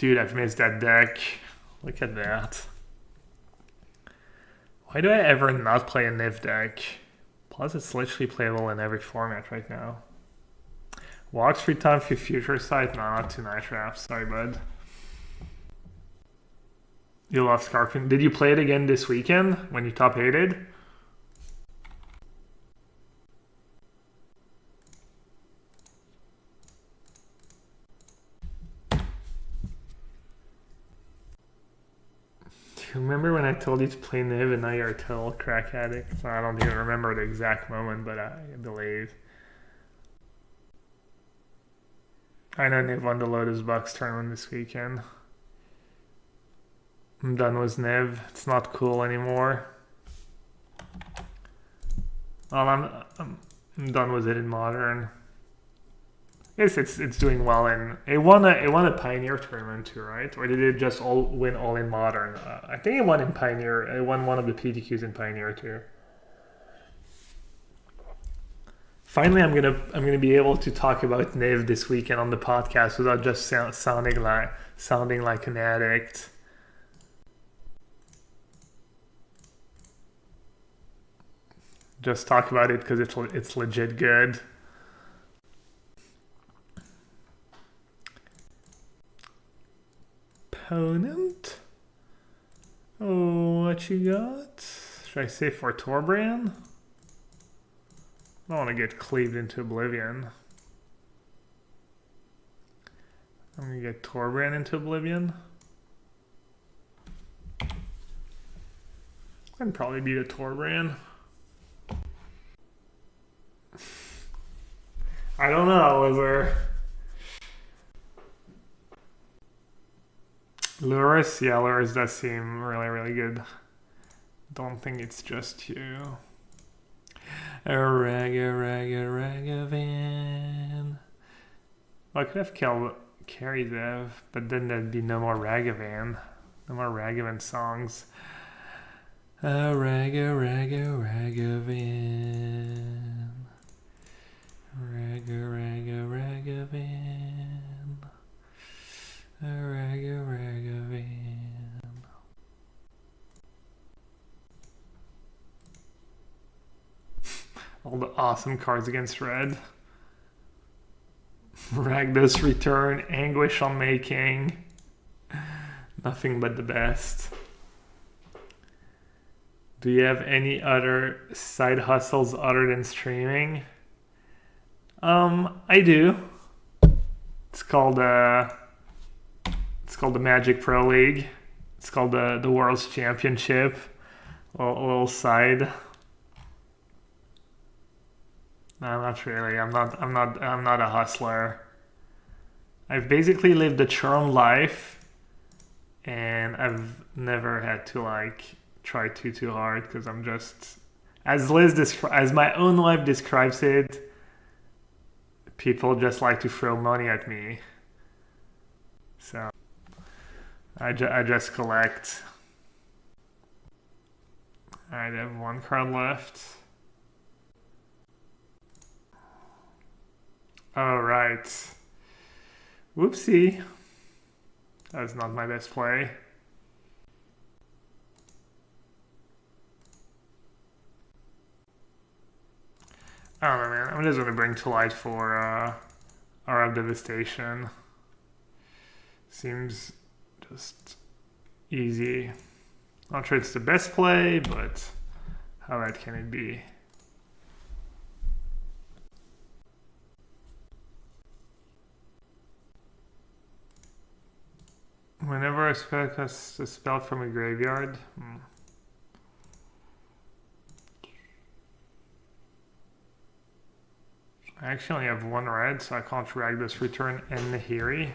Dude, I've missed that deck. Look at that. Why do I ever not play a Niv deck? Plus, it's literally playable in every format right now. Walks free time for future sight? No, not too nice traps. Sorry, bud. You love Scarpin. Did you play it again this weekend when you top 8'd? Remember when I told you to play Niv and now you're a total crack addict? I don't even remember the exact moment, but I believe. I know Niv won the Lotus Bucks tournament this weekend. I'm done with Niv. It's not cool anymore. Well, I'm done with it in Modern. I guess it's doing well in. It won a Pioneer tournament too, right? Or did it just win all in Modern? I think it won in Pioneer. It won one of the PTQs in Pioneer too. Finally, I'm gonna be able to talk about Niv this weekend on the podcast without just sounding like an addict. Just talk about it because it's legit good. Opponent. Oh, what you got? Should I say for Torbran? I don't want to get cleaved into oblivion. I'm gonna get Torbran into oblivion. I'd probably beat a Torbran. I don't know, is there... Luris? Yeah, Luris does seem really, really good. Don't think it's just you. Ragavan. Well, I could have killed Karizev, but then there'd be no more Ragavan. No more Ragavan songs. Ragavan. Ragavan. All the awesome cards against red. Ragdos Return, Anguish on Making. Nothing but the best. Do you have any other side hustles other than streaming? I do. It's called the Magic Pro League. It's called the World's Championship. A little side. No, not really. I'm not a hustler. I've basically lived a charmed life, and I've never had to like try too hard because I'm just, as my own wife describes it, people just like to throw money at me. So I just collect. I have one card left. All right. Whoopsie. That was not my best play. I don't know, man. I'm just gonna bring to light for Aura Devastation. Seems just easy. Not sure it's the best play, but how bad can it be? Whenever I spell casts a spell from a graveyard. I actually only have one red, so I can't Ragdos Return and Nahiri.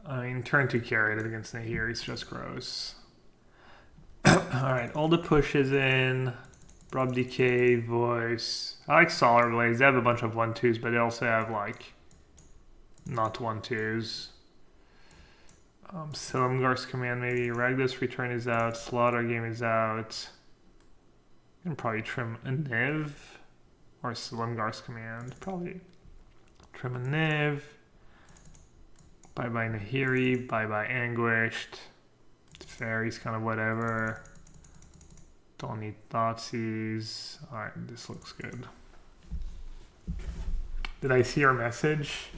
I mean, turn 2 carry it against Nahiri is just gross. Alright, all the pushes in. Rob Decay, Voice. I like Solar Blaze. They have a bunch of 1/2s, but they also have like not 1/2s. Silumgar's Command maybe. Ragdos Return is out. Slaughter Game is out. I can probably trim a Niv. Or Silumgar's command. Probably Trim and Niv. Bye-bye Nahiri. Bye-bye Anguished. Fairies kind of whatever. Don't need Thoughtseize. Alright, this looks good. Did I see your message?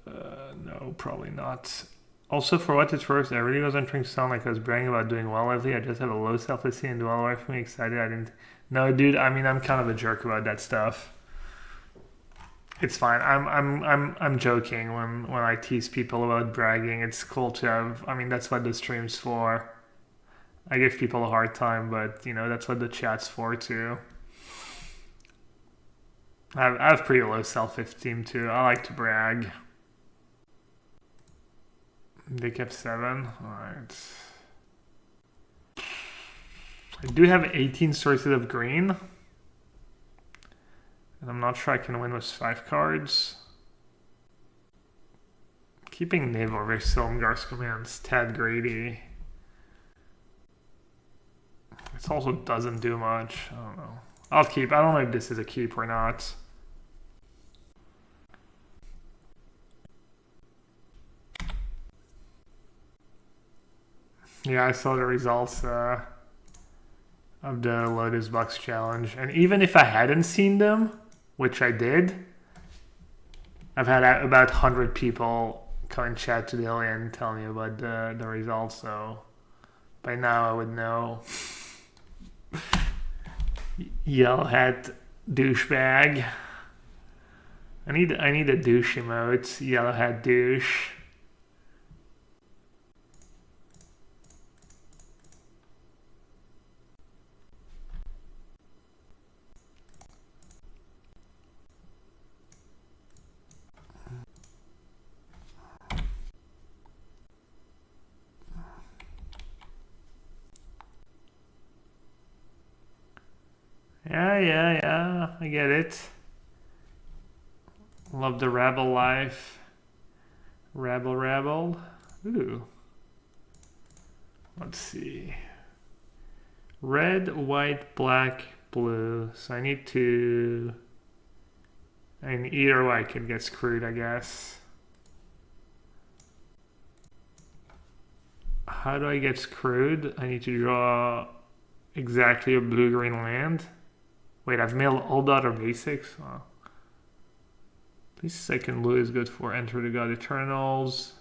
No, probably not. Also, for what it's worth, I really wasn't trying to sound like I was bragging about doing well lately. I just have a low self-esteem and do all right for me. Excited. I didn't. No, dude. I mean, I'm kind of a jerk about that stuff. It's fine. I'm joking when I tease people about bragging. It's cool to have. I mean, that's what the stream's for. I give people a hard time, but you know that's what the chat's for too. I have pretty low self-esteem too. I like to brag. They kept 7. Alright. I do have 18 sources of green. And I'm not sure I can win with 5 cards. Keeping Niv over Silumgar's commands, tad greedy. This also doesn't do much. I don't know. I'll keep. I don't know if this is a keep or not. Yeah, I saw the results of the Lotus Box challenge. And even if I hadn't seen them, which I did, I've had about 100 people come and chat to the alien and tell me about the results. So by now I would know. Yellowhat douchebag. I need a douche emote. Yellowhat douche. Yeah, I get it. Love the rabble life. Rabble. Ooh. Let's see. Red, white, black, blue. So I need to... And either way I could get screwed, I guess. How do I get screwed? I need to draw exactly a blue-green land. Wait, I've mailed all the other basics? Oh. At least second blue is good for Enter the God Eternals.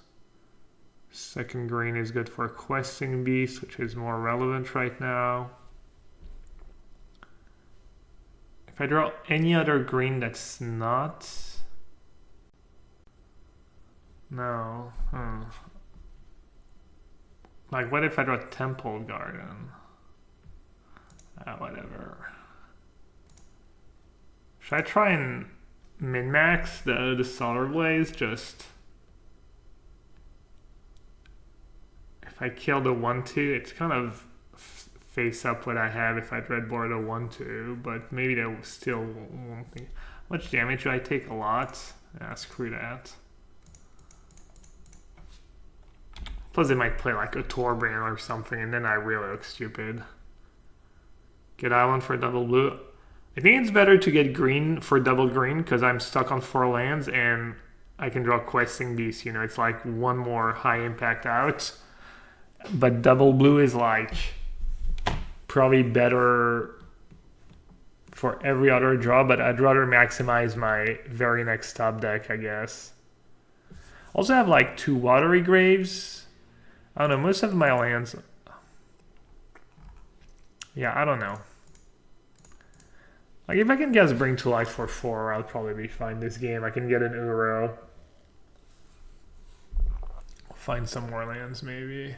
Second green is good for Questing Beast, which is more relevant right now. If I draw any other green that's not... No. Like, what if I draw Temple Garden? Whatever. Should I try and min-max the Solar Blaze? Just... If I kill the 1-2, it's kind of face up what I have if I dreadboard a 1-2, but maybe that still won't be... How much damage do I take? A lot? Yeah, screw that. Plus they might play like a Torbrand or something, and then I really look stupid. Get island for double blue. I think it's better to get green for double green because I'm stuck on 4 lands and I can draw Questing Beast. You know, it's like one more high impact out. But double blue is like probably better for every other draw, but I'd rather maximize my very next top deck, I guess. Also have like 2 Watery Graves. I don't know, most of my lands... Yeah, I don't know. Like, if I can guess Bring to Life for 4, I'll probably be fine this game. I can get an Uro. Find some more lands, maybe.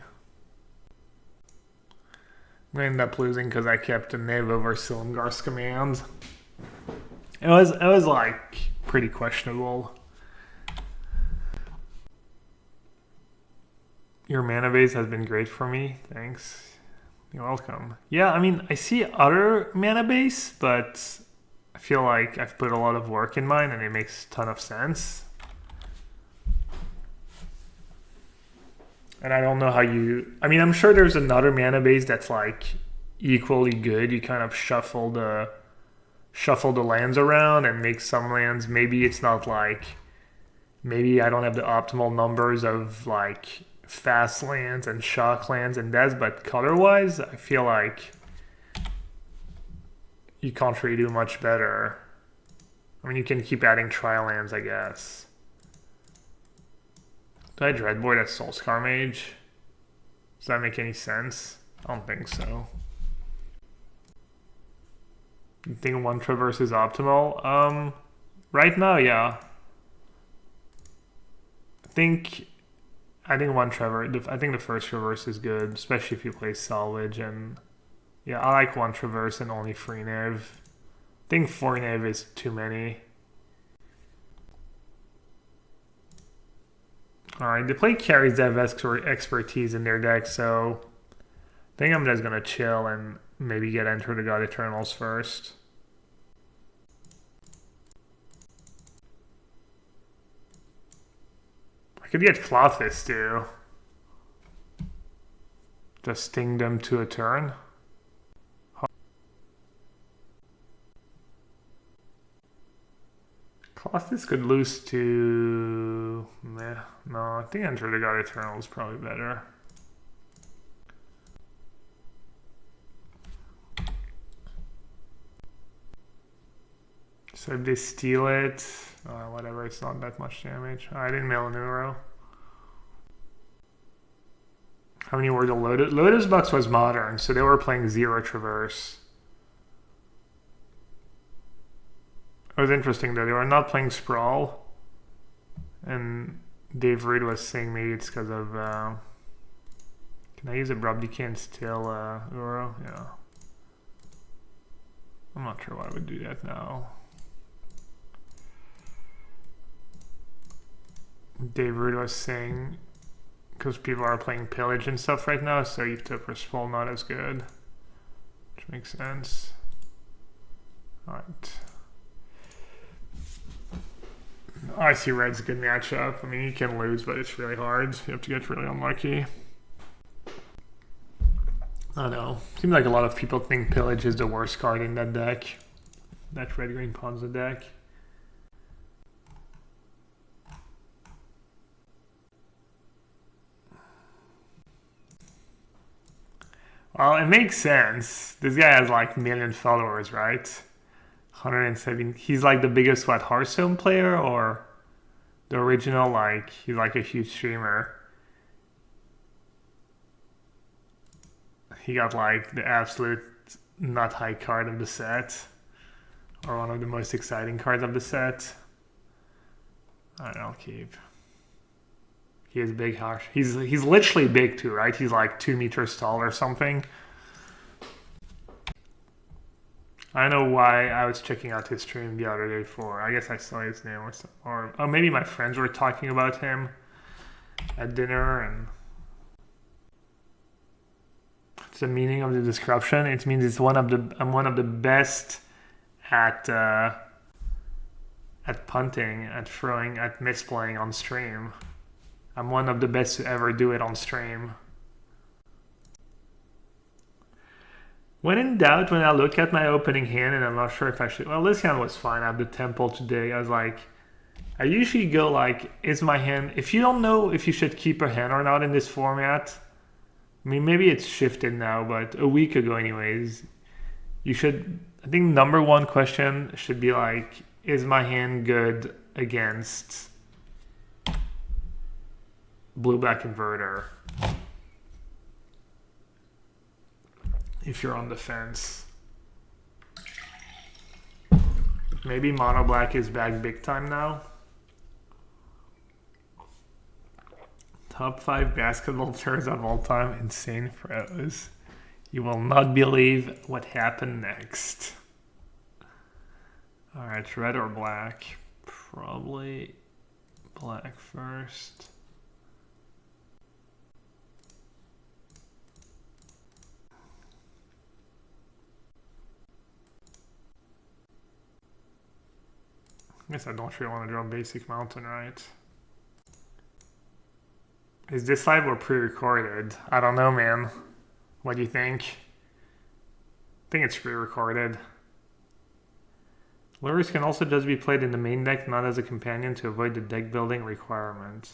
I'm going to end up losing because I kept a Niv over Silumgar's command. It was like, pretty questionable. Your mana base has been great for me. Thanks. You're welcome. Yeah, I mean, I see other mana base, but I feel like I've put a lot of work in mine and it makes a ton of sense. And I don't know how you... I mean, I'm sure there's another mana base that's like equally good. You kind of shuffle the shuffle the lands around and make some lands. Maybe it's not like, maybe I don't have the optimal numbers of like fast lands and shock lands and that's, but color-wise, I feel like you can't really do much better. I mean, you can keep adding trial lands, I guess. Do I dreadboard as Soulscar Mage? Does that make any sense? I don't think so. You think one traverse is optimal? Right now, yeah. I think one traverse. I think the first traverse is good, especially if you play salvage. And yeah, I like one traverse and only 3 nav. I think 4 nav is too many. Alright, they play carries that have expertise in their deck, so I think I'm just gonna chill and maybe get Enter the God Eternals first. I could get Clothis too. Just sting them to a turn. Clothis could lose to... Meh. No, I think Enter the God Eternal is probably better. So if they steal it, whatever, it's not that much damage. I didn't mail a Neuro. How many were the Lotus? Lotus Bucks was modern, so they were playing 0 Traverse. It was interesting though, they were not playing Sprawl. And Dave Reed was saying maybe it's because of... can I use Abrupt Decay and still Uro? Yeah. I'm not sure why I would do that now. Dave Reed was saying because people are playing Pillage and stuff right now, so you took for Sprawl not as good. Which makes sense. Alright. I see Red's a good matchup. I mean, you can lose, but it's really hard. You have to get really unlucky. I don't know. Seems like a lot of people think Pillage is the worst card in that deck. That red-green Ponza deck. Well, it makes sense. This guy has like 1 million followers, right? 170. He's like the biggest, what, Hearthstone player or the original, like, he's like a huge streamer. He got like the absolute nut high card of the set. Or one of the most exciting cards of the set. Alright, I'll keep. He is big harsh. He's literally big too, right? He's like 2 meters tall or something. I know why I was checking out his stream the other day for. I guess I saw his name or oh, maybe my friends were talking about him at dinner and it's the meaning of the description. It means it's I'm one of the best at punting, at throwing, at misplaying on stream. I'm one of the best to ever do it on stream. When in doubt, when I look at my opening hand and I'm not sure if I should... Well, this hand was fine. I have the Temple today. I was like... I usually go like, is my hand... If you don't know if you should keep a hand or not in this format... I mean, maybe it's shifted now, but a week ago anyways... You should... I think number 1 question should be like, is my hand good against... blue-black inverter? If you're on the fence. Maybe mono black is back big time now. Top 5 basketball players of all time. Insane pros. You will not believe what happened next. Alright, red or black? Probably black first. I guess I don't really want to draw basic mountain, right? Is this live or pre-recorded? I don't know, man. What do you think? I think it's pre-recorded. Lures can also just be played in the main deck, not as a companion, to avoid the deck building requirement.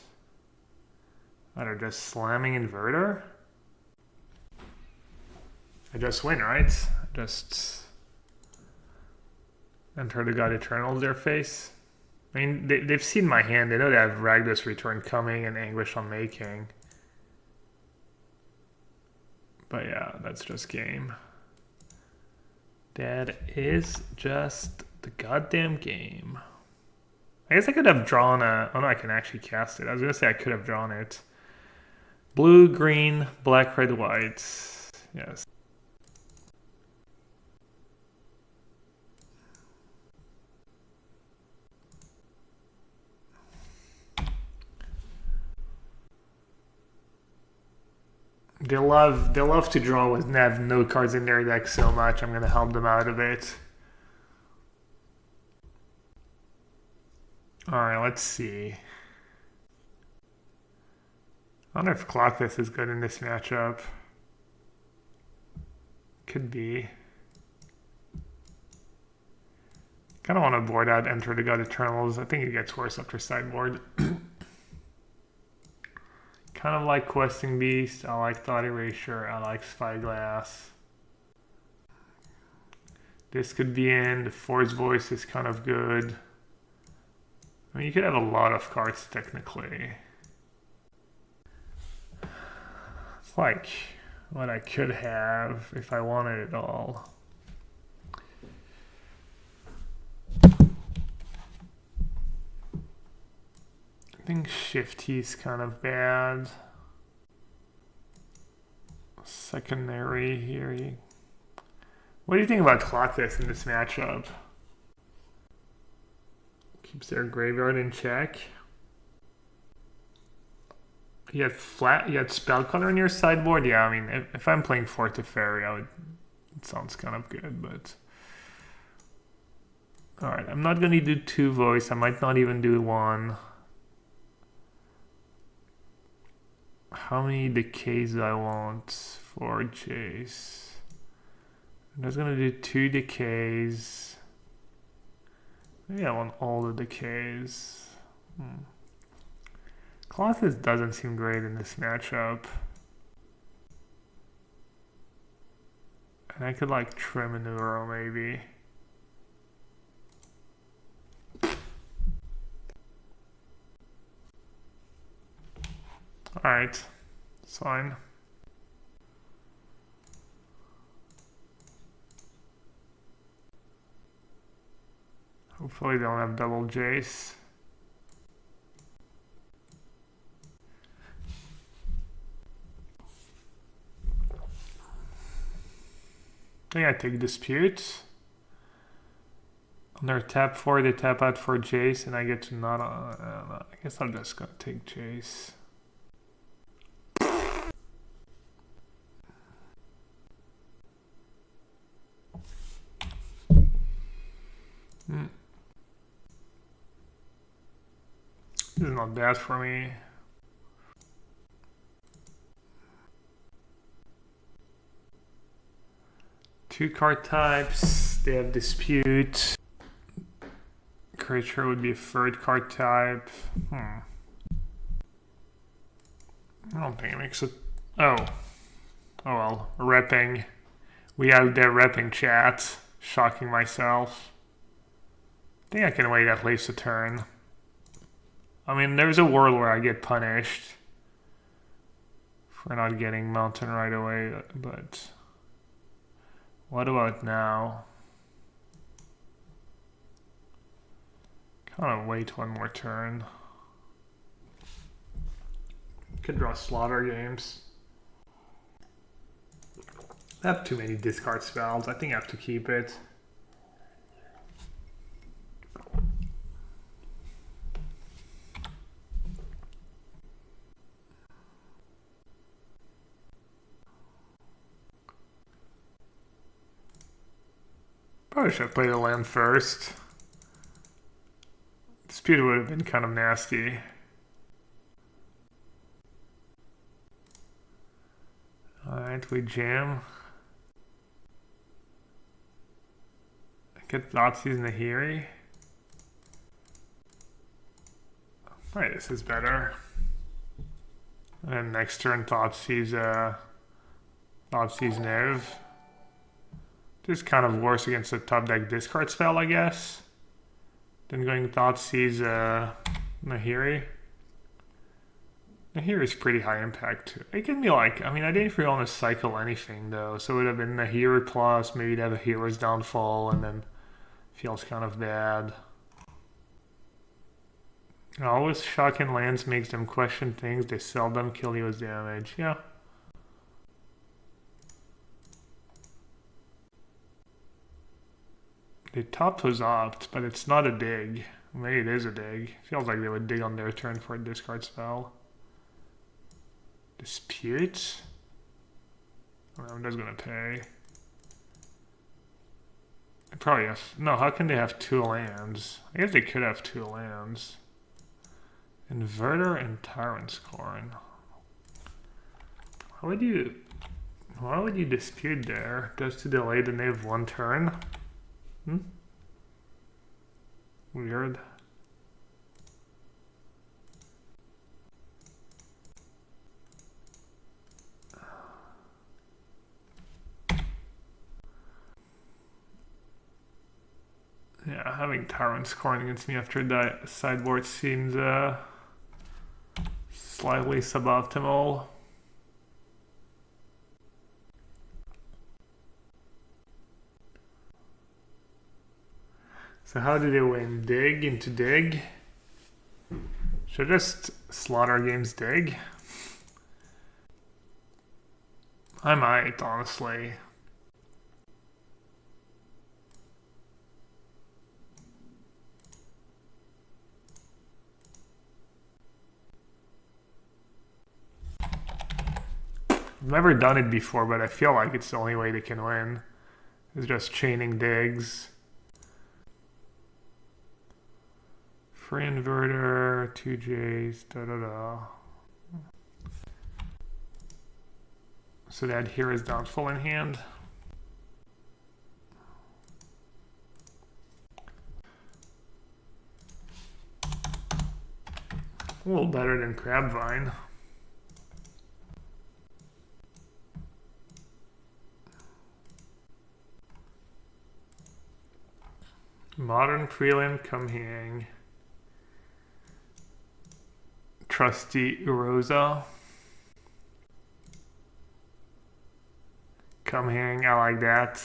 What, are just slamming inverter? I just win, right? Just enter the God Eternal their face. I mean, they've seen my hand. They know they have Ragdos Return coming and Anguish on making. But yeah, that's just game. That is just the goddamn game. I guess I could have drawn a... Oh no, I can actually cast it. I was going to say I could have drawn it. Blue, green, black, red, white. Yes. They love to draw with have no cards in their deck so much. I'm gonna help them out of it. Alright, let's see. I wonder if Clockless is good in this matchup. Could be. Kinda wanna board out Enter the God Eternals. I think it gets worse after sideboard. Kind of like Questing Beast, I like Thought Erasure, I like Spyglass. This could be in, the Force Voice is kind of good. I mean, you could have a lot of cards technically. It's like what I could have if I wanted it all. I think Shifty is kind of bad. Secondary here. What do you think about Clockless in this matchup? Keeps their graveyard in check. You had Spell Color in your sideboard? Yeah, I mean, if I'm playing Forte Fairy, it sounds kind of good, but... Alright, I'm not going to do 2 voice. I might not even do 1. How many decays do I want for Jace? I'm just gonna do 2 decays. Maybe I want all the decays. Colossus doesn't seem great in this matchup. And I could like trim a Neuro maybe. Alright, it's fine. Hopefully they don't have double Jace. I think I take Dispute. On their tap 4, they tap out for Jace, and I get to not... I guess I'm just gonna take Jace. This is not bad for me. Two card types. They have Dispute. Creature would be a third card type. I don't think it makes it. Oh well. Repping. We have their repping chat. Shocking myself. I think I can wait at least a turn. I mean, there's a world where I get punished for not getting Mountain right away, but what about now? Kind of wait one more turn. Could draw Slaughter Games. I have too many discard spells. I think I have to keep it. Probably should have played a land first. Dispute would have been kind of nasty. Alright, we jam. I Get Thoughtseize Nahiri. Alright, this is better. And then next turn Thoughtseize Nerve. This is kind of worse against the top deck discard spell, I guess. Then going Thoughtseize Nahiri. Nahiri is pretty high impact too. It can be like, I mean, I didn't really want to cycle anything though, so it would have been Nahiri plus, maybe to have a Hero's Downfall, and then feels kind of bad. Always shocking lands makes them question things, they seldom kill you with damage. Yeah. They top was opt, but it's not a dig. Maybe it is a dig. Feels like they would dig on their turn for a discard spell. Dispute? I'm just gonna pay. They probably have... No, how can they have 2 lands? I guess they could have 2 lands. Inverter and Tyrant's Corn. Why would you dispute there? Just to delay the knave 1 turn? Weird. Yeah, having Tyrant scoring against me after that sideboard seems slightly suboptimal. So how do they win? Dig into dig? Should I just slaughter games dig? I might, honestly. I've never done it before, but I feel like it's the only way they can win. Is just chaining digs. Free inverter, 2 J's, So that here is Downfall in hand. A little better than Crabvine. Modern Prelim Kumhang. Trusty Uroza. Kumhang, I like that.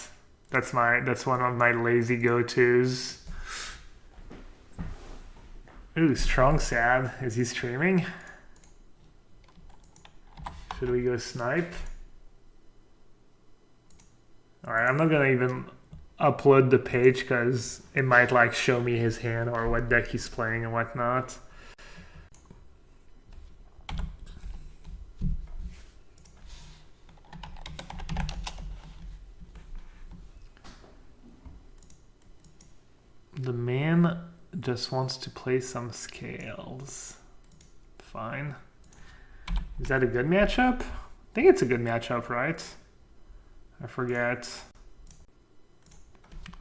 That's one of my lazy go-tos. Ooh, Strong Sad. Is he streaming? Should we go snipe? Alright, I'm not gonna even upload the page because it might like show me his hand or what deck he's playing and whatnot. The man just wants to play some scales. Fine. Is that a good matchup? I think it's a good matchup, right? I forget.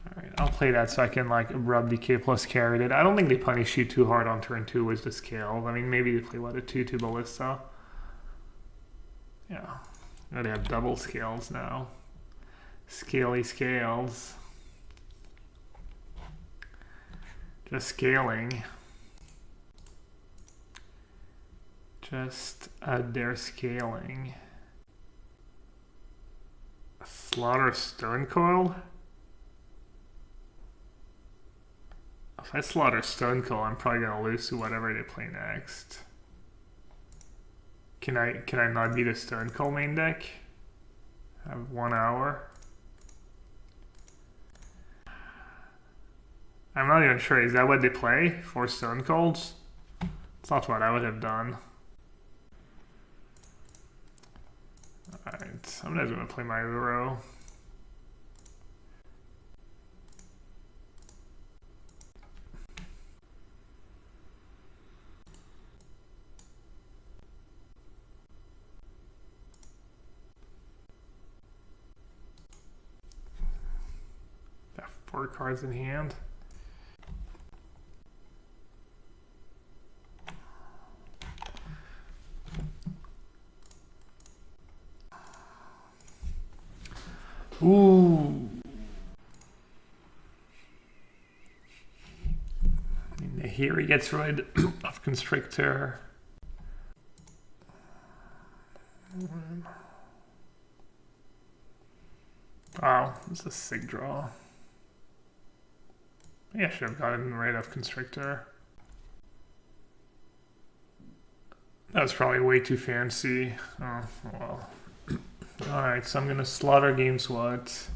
Alright, I'll play that so I can like rub DK plus carried it. I don't think they punish you too hard on turn 2 with the scale. I mean, maybe they play what, a 2/2 ballista? Yeah. They have double scales now. Scaly scales. Just scaling. Just they're scaling. Slaughter Stonecoil? If I slaughter Stonecoil, I'm probably gonna lose to whatever they play next. Can I not beat a Stonecoil main deck? I have 1 hour. I'm not even sure. Is that what they play? 4 Stonecoils? It's not what I would have done. Alright, I'm just gonna play my Uro. 4 cards in hand. Ooh. Here he gets rid of Constrictor. Wow, this is a sick draw. Maybe I should have gotten rid of Constrictor. That was probably way too fancy. Oh, well. Alright, so I'm gonna slaughter GameSwat.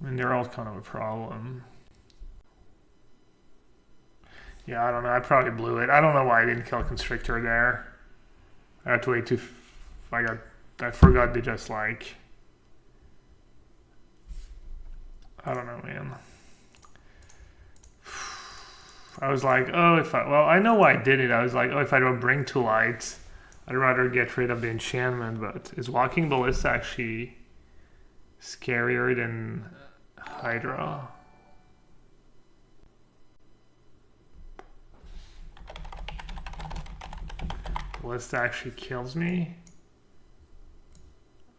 I mean, they're all kind of a problem. Yeah, I don't know. I probably blew it. I don't know why I didn't kill Constrictor there. I had to wait too... I forgot to just like... I don't know, man. I was like, oh, well, I know why I did it. I was like, oh, if I don't bring 2 lights, I'd rather get rid of the enchantment. But is Walking Ballista actually scarier than Hydra? Ballista actually kills me?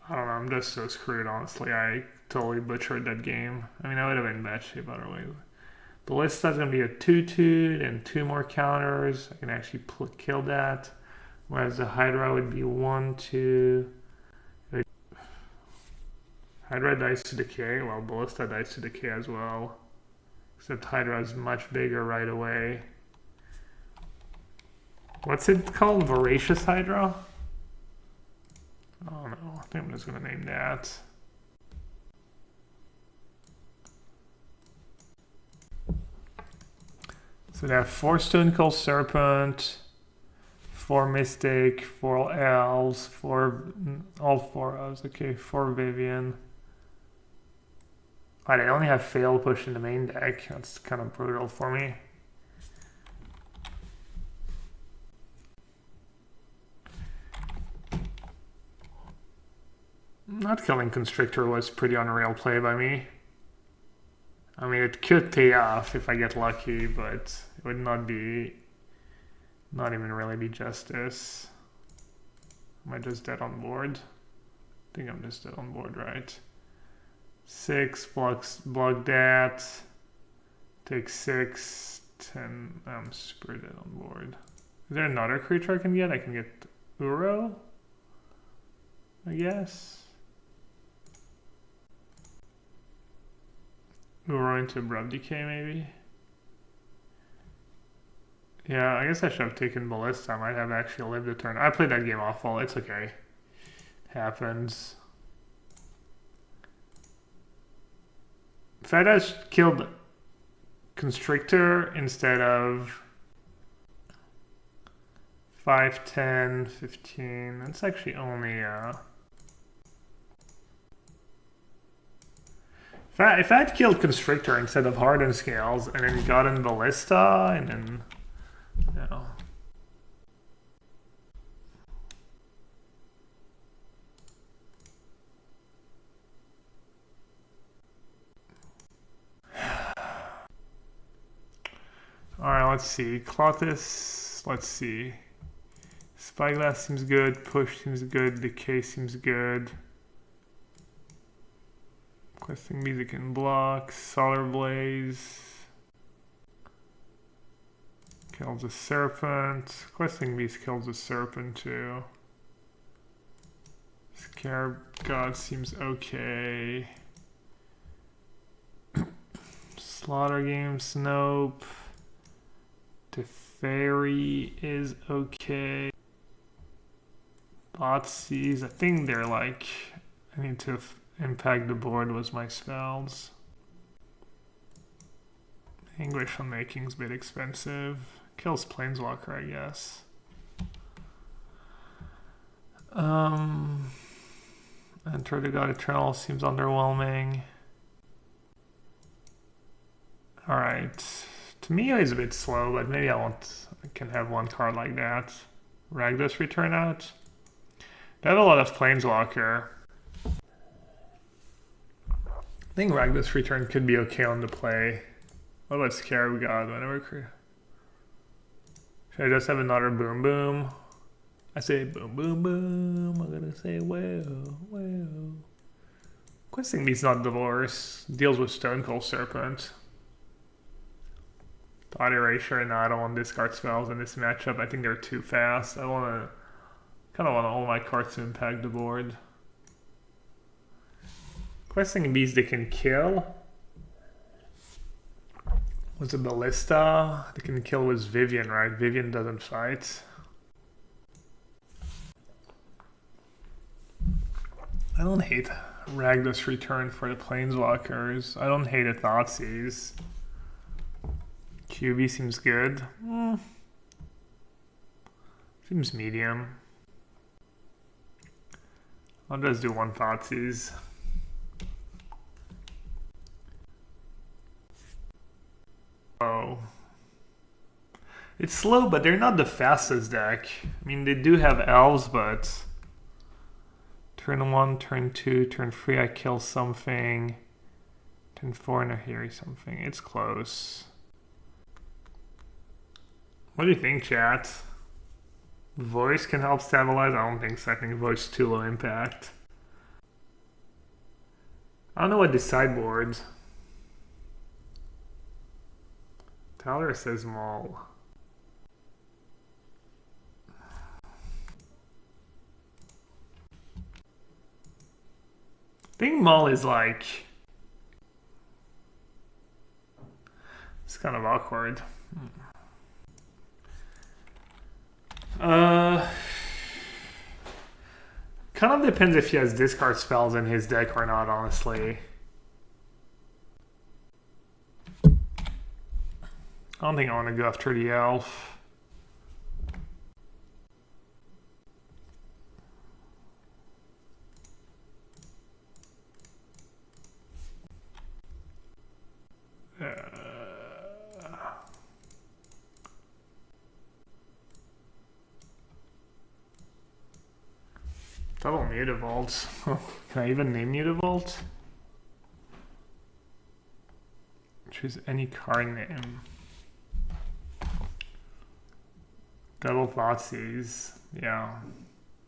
I don't know, I'm just so screwed, honestly. I totally butchered that game. I mean, I would have been bad shape otherwise. Ballista's gonna be a 2/2 and 2 more counters. I can actually kill that. Whereas the Hydra would be 1, 2. Hydra dies to decay. Well, Ballista dies to decay as well. Except Hydra is much bigger right away. What's it called? Voracious Hydra? Oh no, I think I'm just gonna name that. So they have 4 Stone Cold Serpent, 4 Mystic, 4 Elves, all 4 Elves, okay, 4 Vivian. Oh, they only have Fail Push in the main deck. That's kind of brutal for me. Not killing Constrictor was pretty unreal play by me. I mean, it could pay off if I get lucky, but it would not even really be justice. Am I just dead on board? I think I'm just dead on board, right? 6 block that. Take 6, 10. I'm super dead on board. Is there another creature I can get? I can get Uro, I guess. Uro into Abrupt Decay, maybe? Yeah, I guess I should have taken Ballista. I might have actually lived the turn. I played that game awful. It's okay. Happens. If I had killed Constrictor instead of 5, 10, 15, that's actually only... If I had killed Constrictor instead of Hardened Scales and then gotten Ballista and then, you know. Alright, let's see. Clotis, let's see. Spyglass seems good, Push seems good, Decay seems good. Questing Music and Block, Solar Blaze. Kills a Serpent. Questing Beast kills a Serpent too. Scarab God seems okay. Slaughter Games, nope. Teferi is okay. Botsies, I think they're like, I need to impact the board was my spells. English Unmaking's a bit expensive. Kills Planeswalker, I guess. Enter the God Eternal seems underwhelming. Alright. To me it's a bit slow, but maybe I can have one card like that. Ragdos Return out. They have a lot of Planeswalker. think Ragdos Return could be okay on the play. What about Scarab God? Whenever should I just have another boom boom? I say boom boom boom. I'm gonna say well. Questing Beast's not divorce. Deals with Stone Cold Serpent. Thought Erasure. No, I don't want discard spells in this matchup. I think they're too fast. I kind of want all my cards to impact the board. Questing Beast they can kill. What's a Ballista? They can kill with Vivian, right? Vivian doesn't fight. I don't hate Ragdos Return for the Planeswalkers. I don't hate a Thoughtseize. QB seems good. Seems medium. I'll just do one Thoughtseize. Oh. It's slow, but they're not the fastest deck. I mean, they do have elves, but turn 1, turn 2, turn 3, I kill something. Turn 4, and I hear something. It's close. What do you think, chat? Voice can help stabilize? I don't think so. I think voice is too low impact. I don't know what the sideboard. Tyler says Maul. I think Maul is like... It's kind of awkward. Kind of depends if he has discard spells in his deck or not, honestly. I don't think I want to go after the elf. Double Mutavault. Can I even name Mutavault? Choose any card name. Double Thoughtseize. Yeah.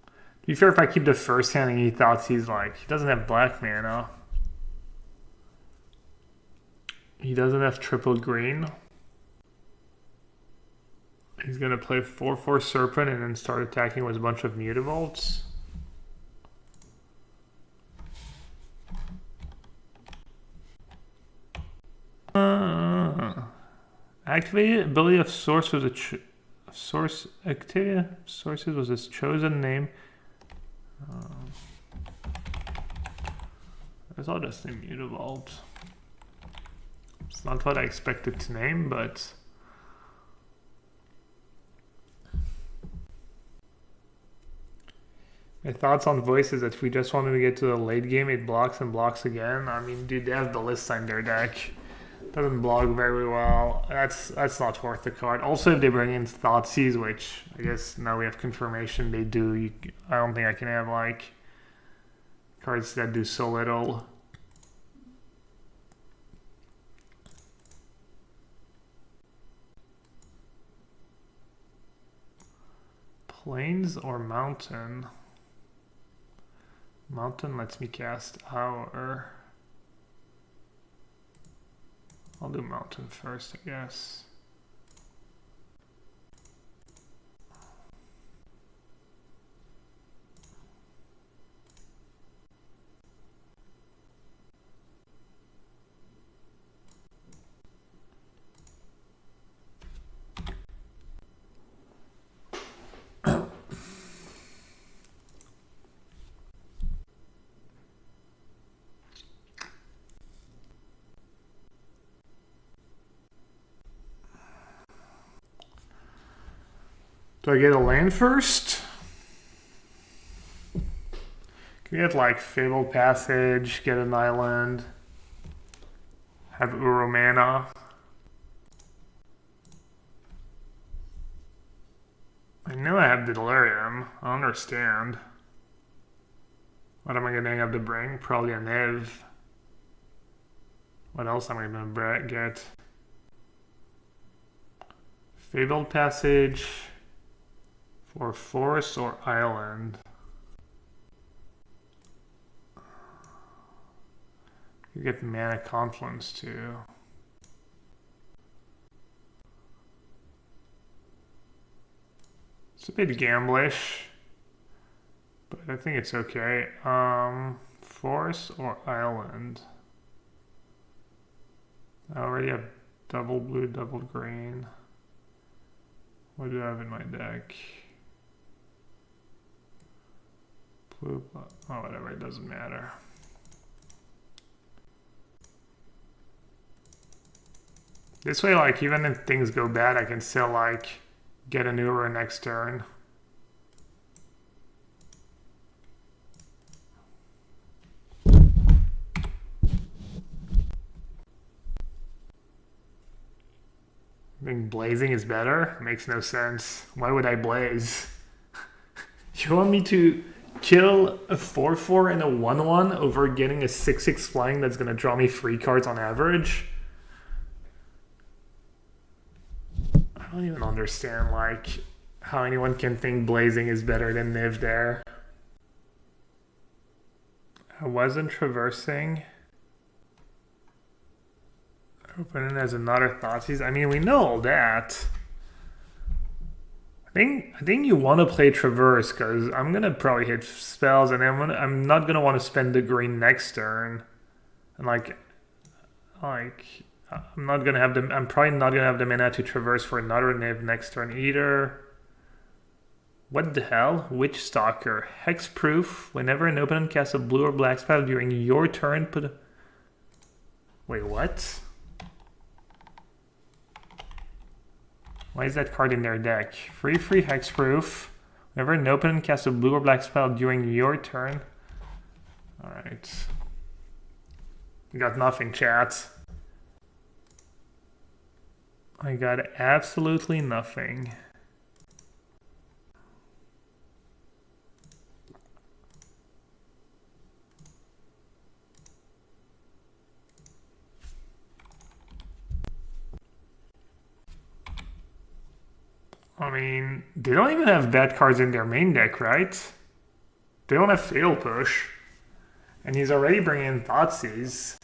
To be fair, if I keep the first hand and he Thoughtseize, like, he doesn't have black mana. He doesn't have triple green. He's gonna play 4/4 Serpent and then start attacking with a bunch of Mutavaults. Activated ability of source was a source activity. Sources was his chosen name. That's all just Immutavault. It's not what I expected to name, but my thoughts on voice is that if we just wanted to get to the late game, it blocks and blocks again. I mean, dude, they have Ballista in their deck. Doesn't block very well. That's not worth the card. Also, if they bring in Thoughtseize, which I guess now we have confirmation they do, I don't think I can have like cards that do so little. Plains or mountain? Mountain lets me cast Hour. I'll do mountain first, I guess. Do I get a land first? Can we get like Fabled Passage, get an island, have Uromana? I know I have the Delirium. I understand. What am I going to have to bring? Probably a Niv. What else am I gonna get? Fabled Passage for forest or island. You get Mana Confluence too. It's a bit gamblish, but I think it's okay. Forest or island? I already have double blue, double green. What do I have in my deck? Blue, oh whatever, it doesn't matter. This way, like, even if things go bad, I can still, like, get an Uber next turn. I think blazing is better? Makes no sense. Why would I blaze? You want me to kill a 4/4 and a 1/1 over getting a 6/6 flying that's gonna draw me 3 cards on average? I don't even understand, like, how anyone can think blazing is better than Niv there. I wasn't traversing. Open it as another Thoughtseize. I mean, we know all that. I think you want to play Traverse because I'm gonna probably hit spells, and I'm not gonna want to spend the green next turn, and like I'm not gonna have I'm probably not gonna have the mana to traverse for another Niv next turn either. What the hell? Witch Stalker. Hexproof. Whenever an opponent casts a blue or black spell during your turn, put a... Wait, what? Why is that card in their deck? Free Hexproof. Whenever an opponent casts a blue or black spell during your turn. Alright. We got nothing, chat. I got absolutely nothing. I mean, they don't even have bad cards in their main deck, right? They don't have Fatal Push. And he's already bringing in Thoughtseize.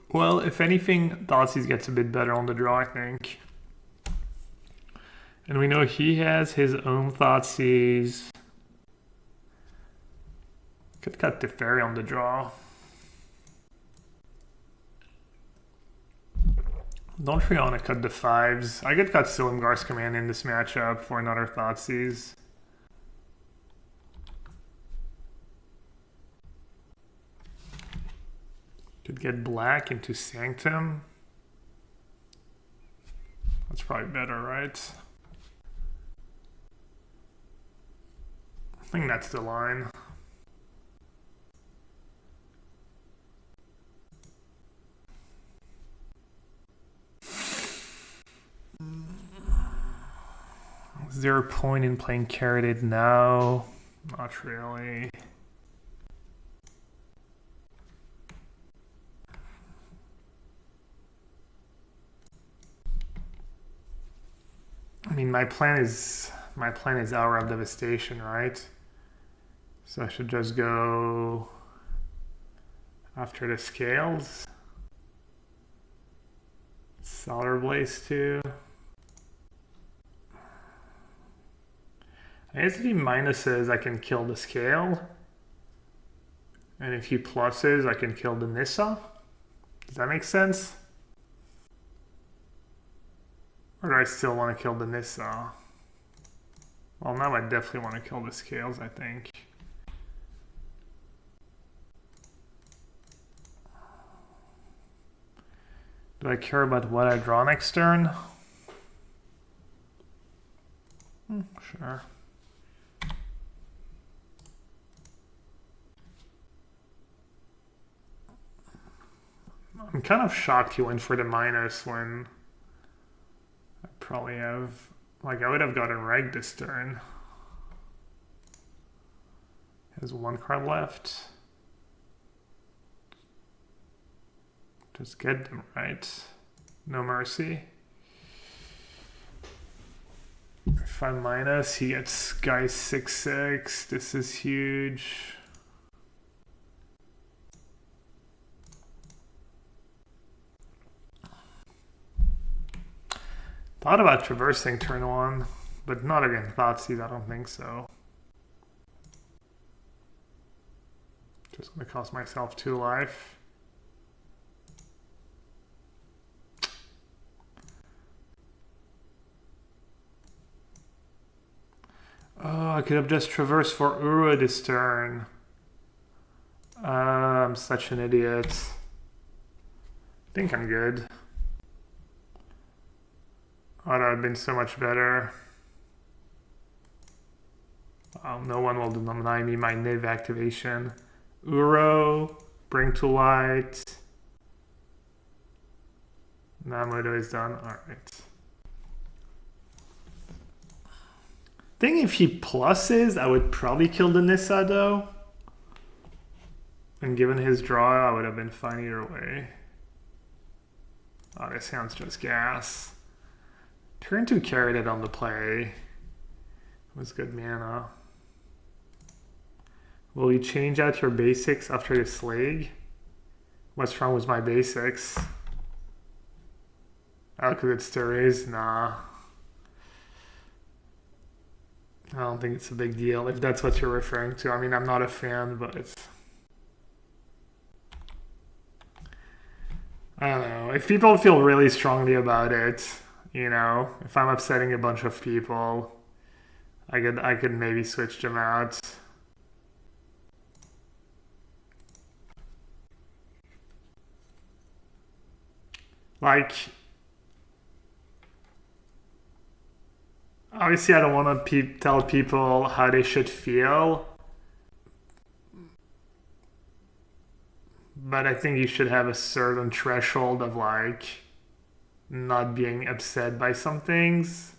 Well, if anything, Thoughtseize gets a bit better on the draw, I think. And we know he has his own Thoughtseize. Could cut Teferi on the draw. Don't really want to cut the 5s. I could cut Silumgar's Command in this matchup for another Thoughtseize. Could get black into Sanctum. That's probably better, right? I think that's the line. Is there a point in playing Carroted now? Not really. I mean, my plan is Hour of Devastation, right? So I should just go after the Scales. Solar Blaze too. I guess if he minuses, I can kill the Scale. And if he pluses, I can kill the Nissa. Does that make sense? Or do I still want to kill the Nissa? Well, now I definitely want to kill the Scales, I think. Do I care about what I draw next turn? Sure. I'm kind of shocked he went for the minus when I probably have, like, I would have gotten Reg this turn. Has one card left. Just get them right. No mercy. If I minus, he gets guy 6/6. This is huge. Thought about traversing turn 1, but not against Thoughtseize, I don't think so. Just gonna cost myself 2 life. Oh, I could have just traversed for Uro this turn. I'm such an idiot. I think I'm good. Oh, that would have been so much better. No one will deny me my Niv activation. Uro, bring to light. Namodo is done. Alright. I think if he pluses, I would probably kill the Nissa though. And given his draw, I would have been fine either way. Oh, this hand's just gas. Turn 2 carried it on the play. It was good mana. Will you change out your basics after this league? What's wrong with my basics? Oh, because it still is? Nah. I don't think it's a big deal, if that's what you're referring to. I mean, I'm not a fan, but it's... I don't know. If people feel really strongly about it, you know, if I'm upsetting a bunch of people, I could maybe switch them out. Like, obviously I don't want to tell people how they should feel, but I think you should have a certain threshold of like not being upset by some things,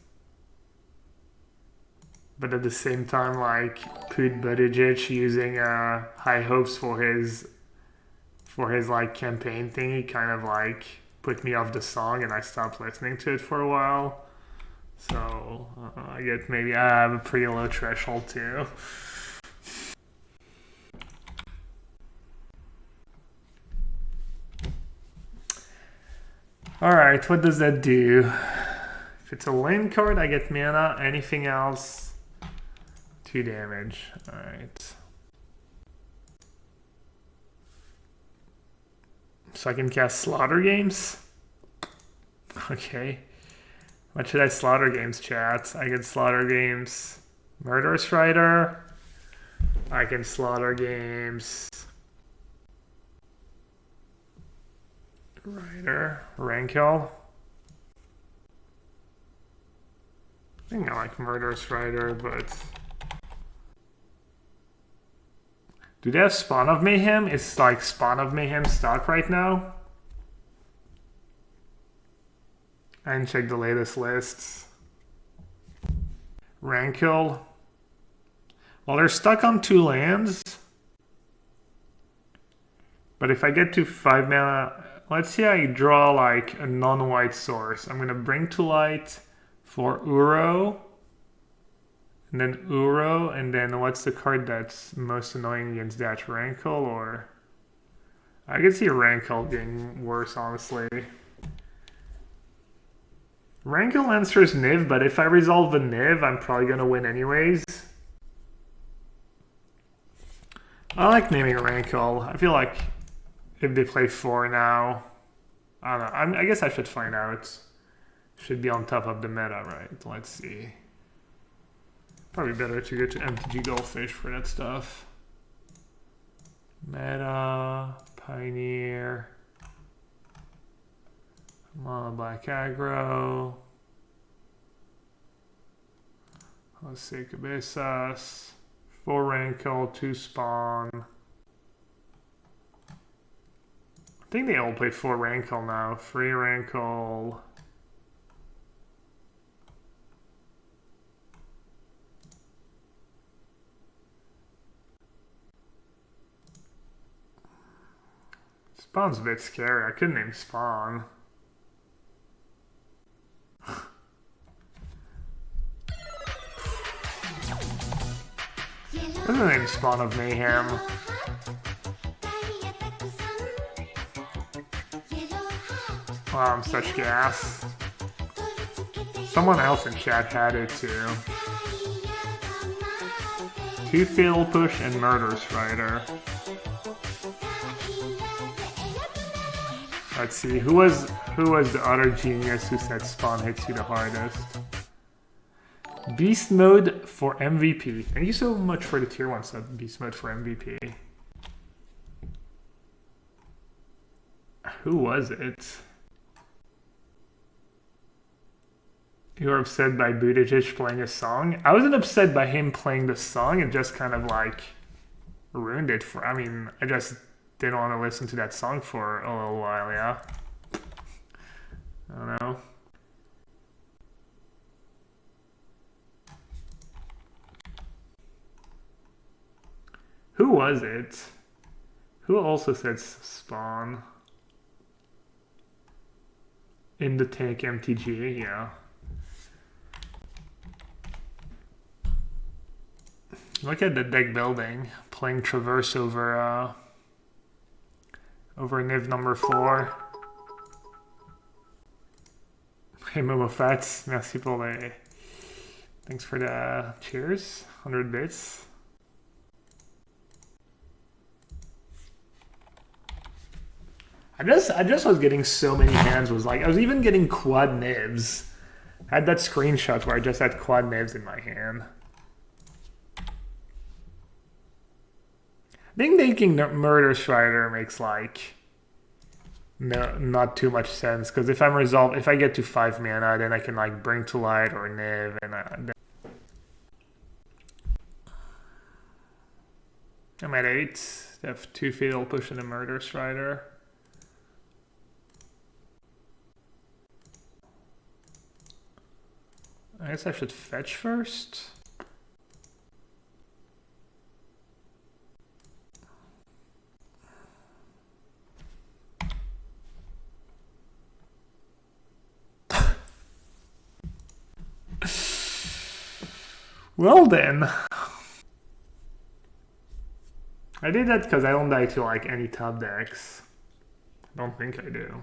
but at the same time, like Pete Buttigieg using high hopes for his like campaign thingy kind of like put me off the song, and I stopped listening to it for a while. So I guess maybe I have a pretty low threshold too. Alright, what does that do? If it's a lane card, I get mana. Anything else, 2 damage. Alright. So I can cast Slaughter Games? Okay. What should I Slaughter Games, chat? I can Slaughter Games Murderous Rider. I can Slaughter Games Rider, Rankle. I think I like Murderous Rider, but... Do they have Spawn of Mayhem? It's like Spawn of Mayhem stock right now. I didn't check the latest lists. Rankle. Well, they're stuck on 2 lands. But if I get to 5 mana, let's say I draw like a non-white source. I'm gonna bring to light for Uro. And then Uro, and then what's the card that's most annoying against that? Rankle, or... I could see Rankle being worse, honestly. Rankle answers Niv, but if I resolve the Niv, I'm probably gonna win anyways. I like naming Rankle. I feel like if they play 4 now, I don't know. I guess I should find out. Should be on top of the meta, right? Let's see. Probably better to go to MTG Goldfish for that stuff. Meta, Pioneer, Mono Black Aggro, Jose Cabezas, 4 Rankle, 2 Spawn. I think they all play 4 Rankle now. 3 Rankle. Spawn's a bit scary. I couldn't name Spawn. What's the name Spawn of Mayhem? Wow, I'm such gas. Someone else in chat had it too. Two Fatal Push and Murder Strider. Let's see, who was the other genius who said Spawn hits you the hardest? Beast Mode for MVP. Thank you so much for the tier 1 sub, Beast Mode for MVP. Who was it? You were upset by Buttigieg playing a song? I wasn't upset by him playing the song, it just kind of like ruined it for, I mean, I just didn't want to listen to that song for a little while, yeah. I don't know. Who was it? Who also said Spawn? In the tank MTGO, yeah. Look at the deck building, playing Traverse over Niv number 4. Hey Momo Fats, merci pour les... Thanks for the cheers, 100 bits. I just was getting so many hands, was like, I was even getting quad nibs. I had that screenshot where I just had quad nibs in my hand. I think making Murder Strider makes like not too much sense, because if I get to 5 mana, then I can like Bring to Light or Niv, and I'm at 8. I have 2 Fatal Push and a Murder Strider. I guess I should fetch first. Well then. I did that because I don't die to like any top decks. I don't think I do.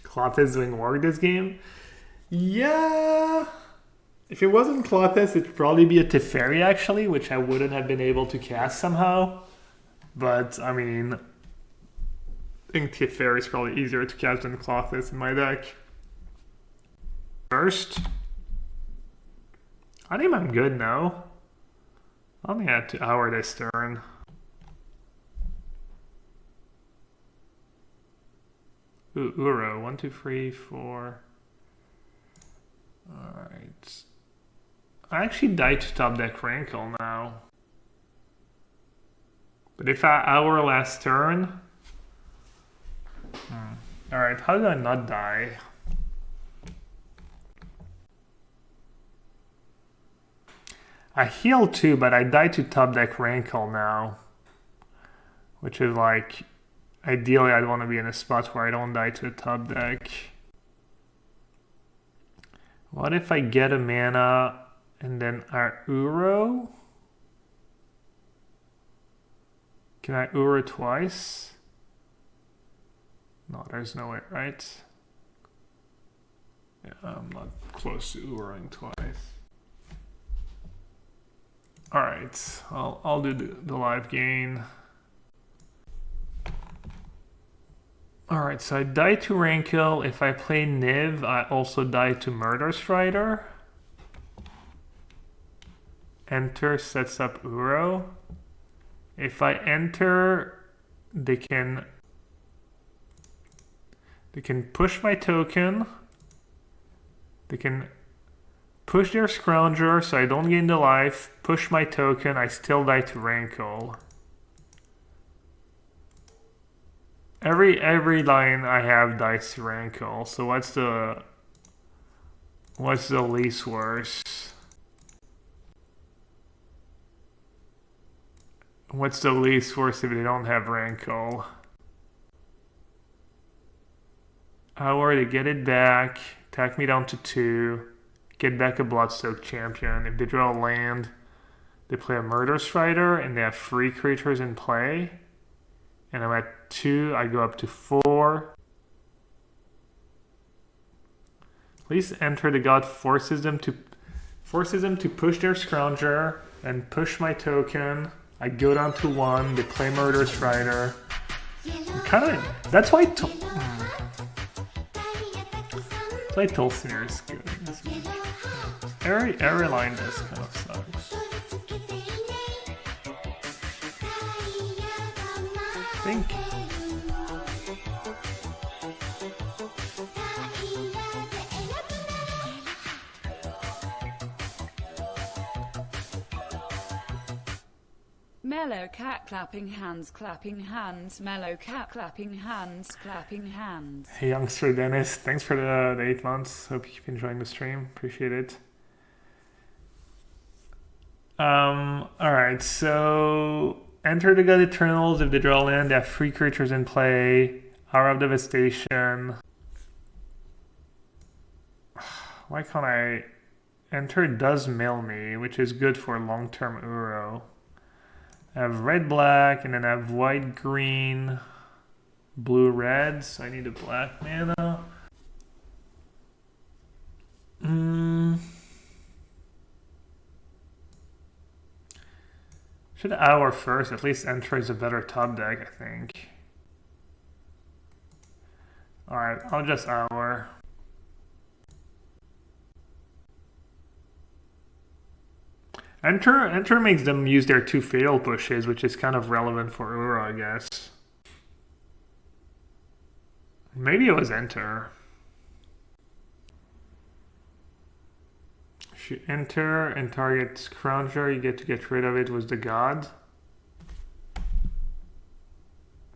Cloth is doing work this game? Yeah. If it wasn't Clothis, it'd probably be a Teferi actually, which I wouldn't have been able to cast somehow. But I mean, I think Teferi is probably easier to cast than Clothis in my deck. First. I think I'm good now. I only had to hour this turn. Ooh, Uro, 1, 2, 3, 4. Alright. I actually died to top deck Rankle now. But if I hour last turn... Alright, how did I not die? I healed too, but I died to top deck Rankle now. Which is like... Ideally, I'd want to be in a spot where I don't die to a top deck. What if I get a mana and then our Uro? Can I Uro twice? No, there's no way, right? Yeah, I'm not close to Uroing twice. Alright, I'll do the live gain. Alright, so I die to Rankle. If I play Niv, I also die to Murder Strider. Enter sets up Uro. If I enter, they can push my token. They can push their Scrounger so I don't gain the life. Push my token, I still die to Rankle. Every line I have dies to Rankle, so what's the least worst? What's the least worst if they don't have Rankle? Hour to get it back, attack me down to 2, get back a Bloodstoke champion. If they draw a land, they play a Murder Strider, and they have 3 creatures in play. And I'm at 2, I go up to 4. Please enter the god forces them to push their Scrounger and push my token. I go down to 1, they play Murder Strider. That's why play Tolsnir is good. Every line does kind of sucks. I think Mellow cat clapping hands, mellow cat clapping hands, clapping hands. Hey youngster Dennis, thanks for the 8 months. Hope you keep enjoying the stream. Appreciate it. Alright, so enter the God Eternals. If they draw land, they have 3 creatures in play. Hour of Devastation. Why can't I enter? Does mill me, which is good for long-term Uro. I have red, black, and then I have white, green, blue, red. So I need a black mana. Should Hour first. At least Enter is a better top deck, I think. Alright, I'll just Hour. Enter makes them use their 2 fatal pushes, which is kind of relevant for Uro, I guess. Maybe it was Enter. If you enter and target Scrounger, you get to get rid of it with the god.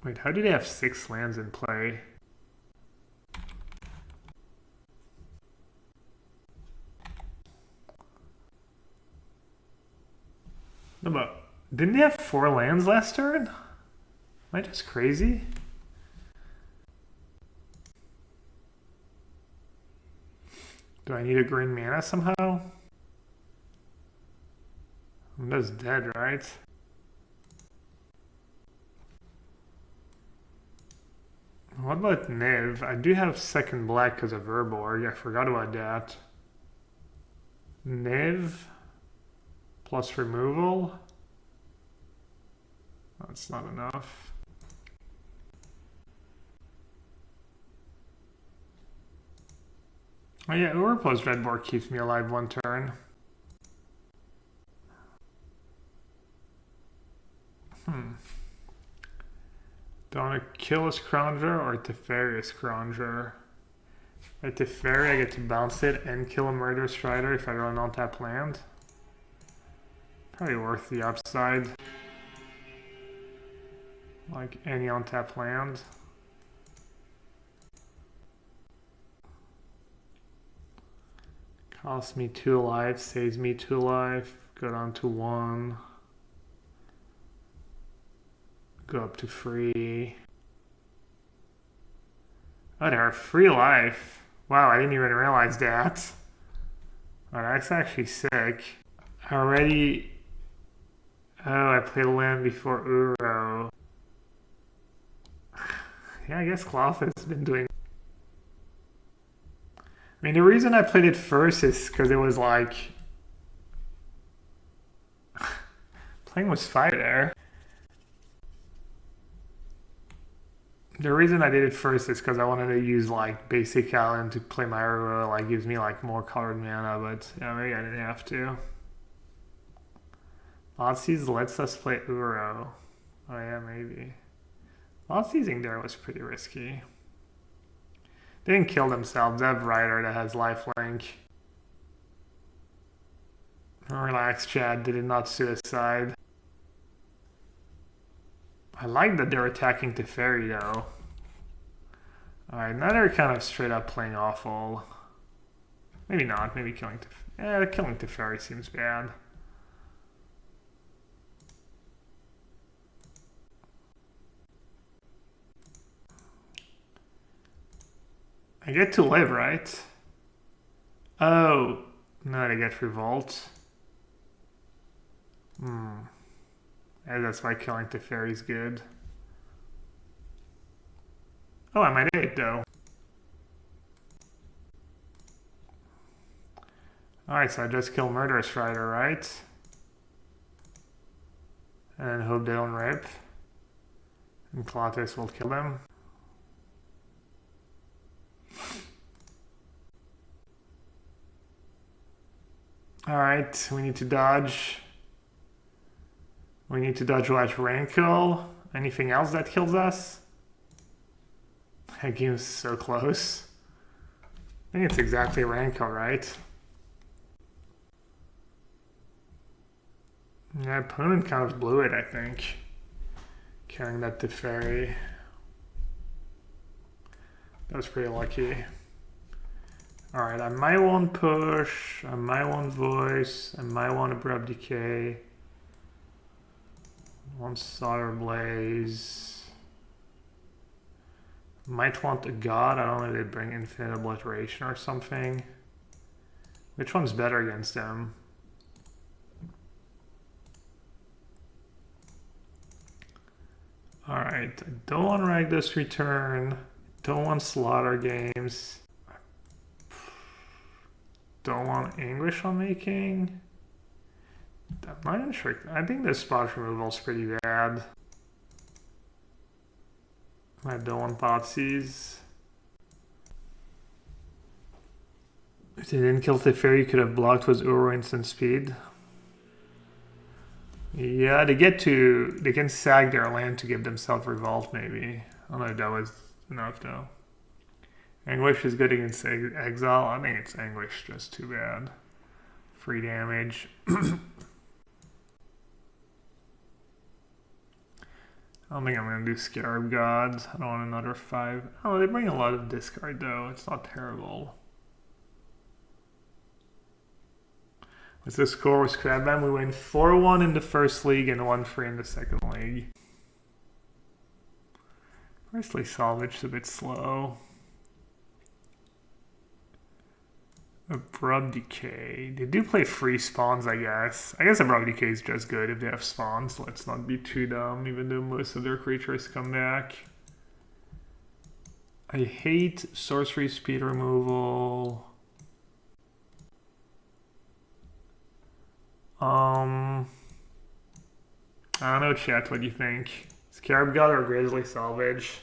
Wait, how do they have 6 lands in play? No, but didn't they have 4 lands last turn? Am I just crazy? Do I need a green mana somehow? I'm just dead, right? What about Niv? I do have second black because of Urborg. I forgot about that. Niv plus removal. That's not enough. Oh yeah, Ur plus Redborg keeps me alive 1 turn. Do I want to kill a Scrounger or Teferi a Scrounger? At Teferi, I get to bounce it and kill a Murder Strider if I run on tap land. Probably worth the upside. Like any on tap land. Costs me 2 life, saves me 2 life. Go down to 1. Go up to 3. Oh, there are 3 life. Wow, I didn't even realize that. Oh, that's actually sick. Already. Oh, I played land before Uro. Yeah, I guess Cloth has been doing. I mean, the reason I played it first is because it was like. Playing was fire there. The reason I did it first is because I wanted to use like basic Allen to play my Uro, like gives me like more colored mana, but yeah, maybe I didn't have to. Lotsies lets us play Uro. Oh yeah, maybe. Lotsiesing there was pretty risky. They didn't kill themselves. They have Rider that has lifelink. Relax, Chad. They did not suicide. I like that they're attacking Teferi though. Alright, now they're kind of straight up playing awful. Maybe not, maybe killing Teferi. Yeah, killing Teferi seems bad. I get to live, right? Oh, no, I get revolt. Yeah, that's why killing Teferi is good. Oh, I might hit though. Alright, so I just kill Murderous Rider, right? And hope they don't rip. And Klothys will kill them. Alright, we need to dodge. We need to dodge watch Rankle. Anything else that kills us? That game's so close. I think it's exactly Rankle, right? Yeah, opponent kind of blew it, I think. Carrying that Teferi. That was pretty lucky. Alright, I might want push, I might want voice, I might want abrupt decay. Want solder blaze. Might want a god, I don't know if they bring infinite obliteration or something. Which one's better against them? Alright, I don't want Ragdos Return. Don't want Slaughter Games. Don't want Anguish on making. I'm not even sure. I think this spot removal is pretty bad. I don't want Thoughtseize. If they didn't kill Teferi, you could have blocked with Uro instant speed. Yeah, they can sag their land to give themselves revolt maybe. I don't know if that was enough though. Anguish is good against Exile. I think it's Anguish, just too bad. Free damage. I don't think I'm going to do Scarab Gods. I don't want another 5. Oh, they bring a lot of discard though. It's not terrible. What's the score with Crabman? We win 4-1 in the first league and 1-3 in the second league. Firstly, Salvage's a bit slow. Abrupt Decay. They do play free spawns, I guess. I guess Abrupt Decay is just good if they have spawns. Let's not be too dumb, even though most of their creatures come back. I hate sorcery speed removal. I don't know, chat, what do you think? Scarab God or Grizzly Salvage?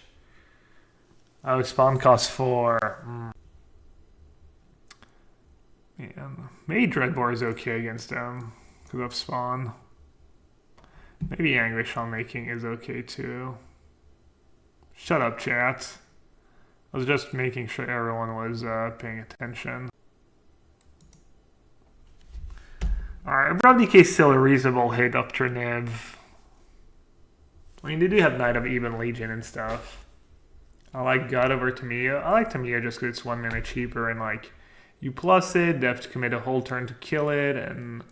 Oh, spawn costs 4. Yeah, maybe Dreadbore is okay against them because of spawn. Maybe Anguish on making is okay too. Shut up, chat. I was just making sure everyone was paying attention. Alright, Abrupt Decay is still a reasonable hit up to Niv. I mean, they do have Knight of Even Legion and stuff. I like God over Tamiya. I like Tamiya just because it's 1 mana cheaper and like you plus it, they have to commit a whole turn to kill it, and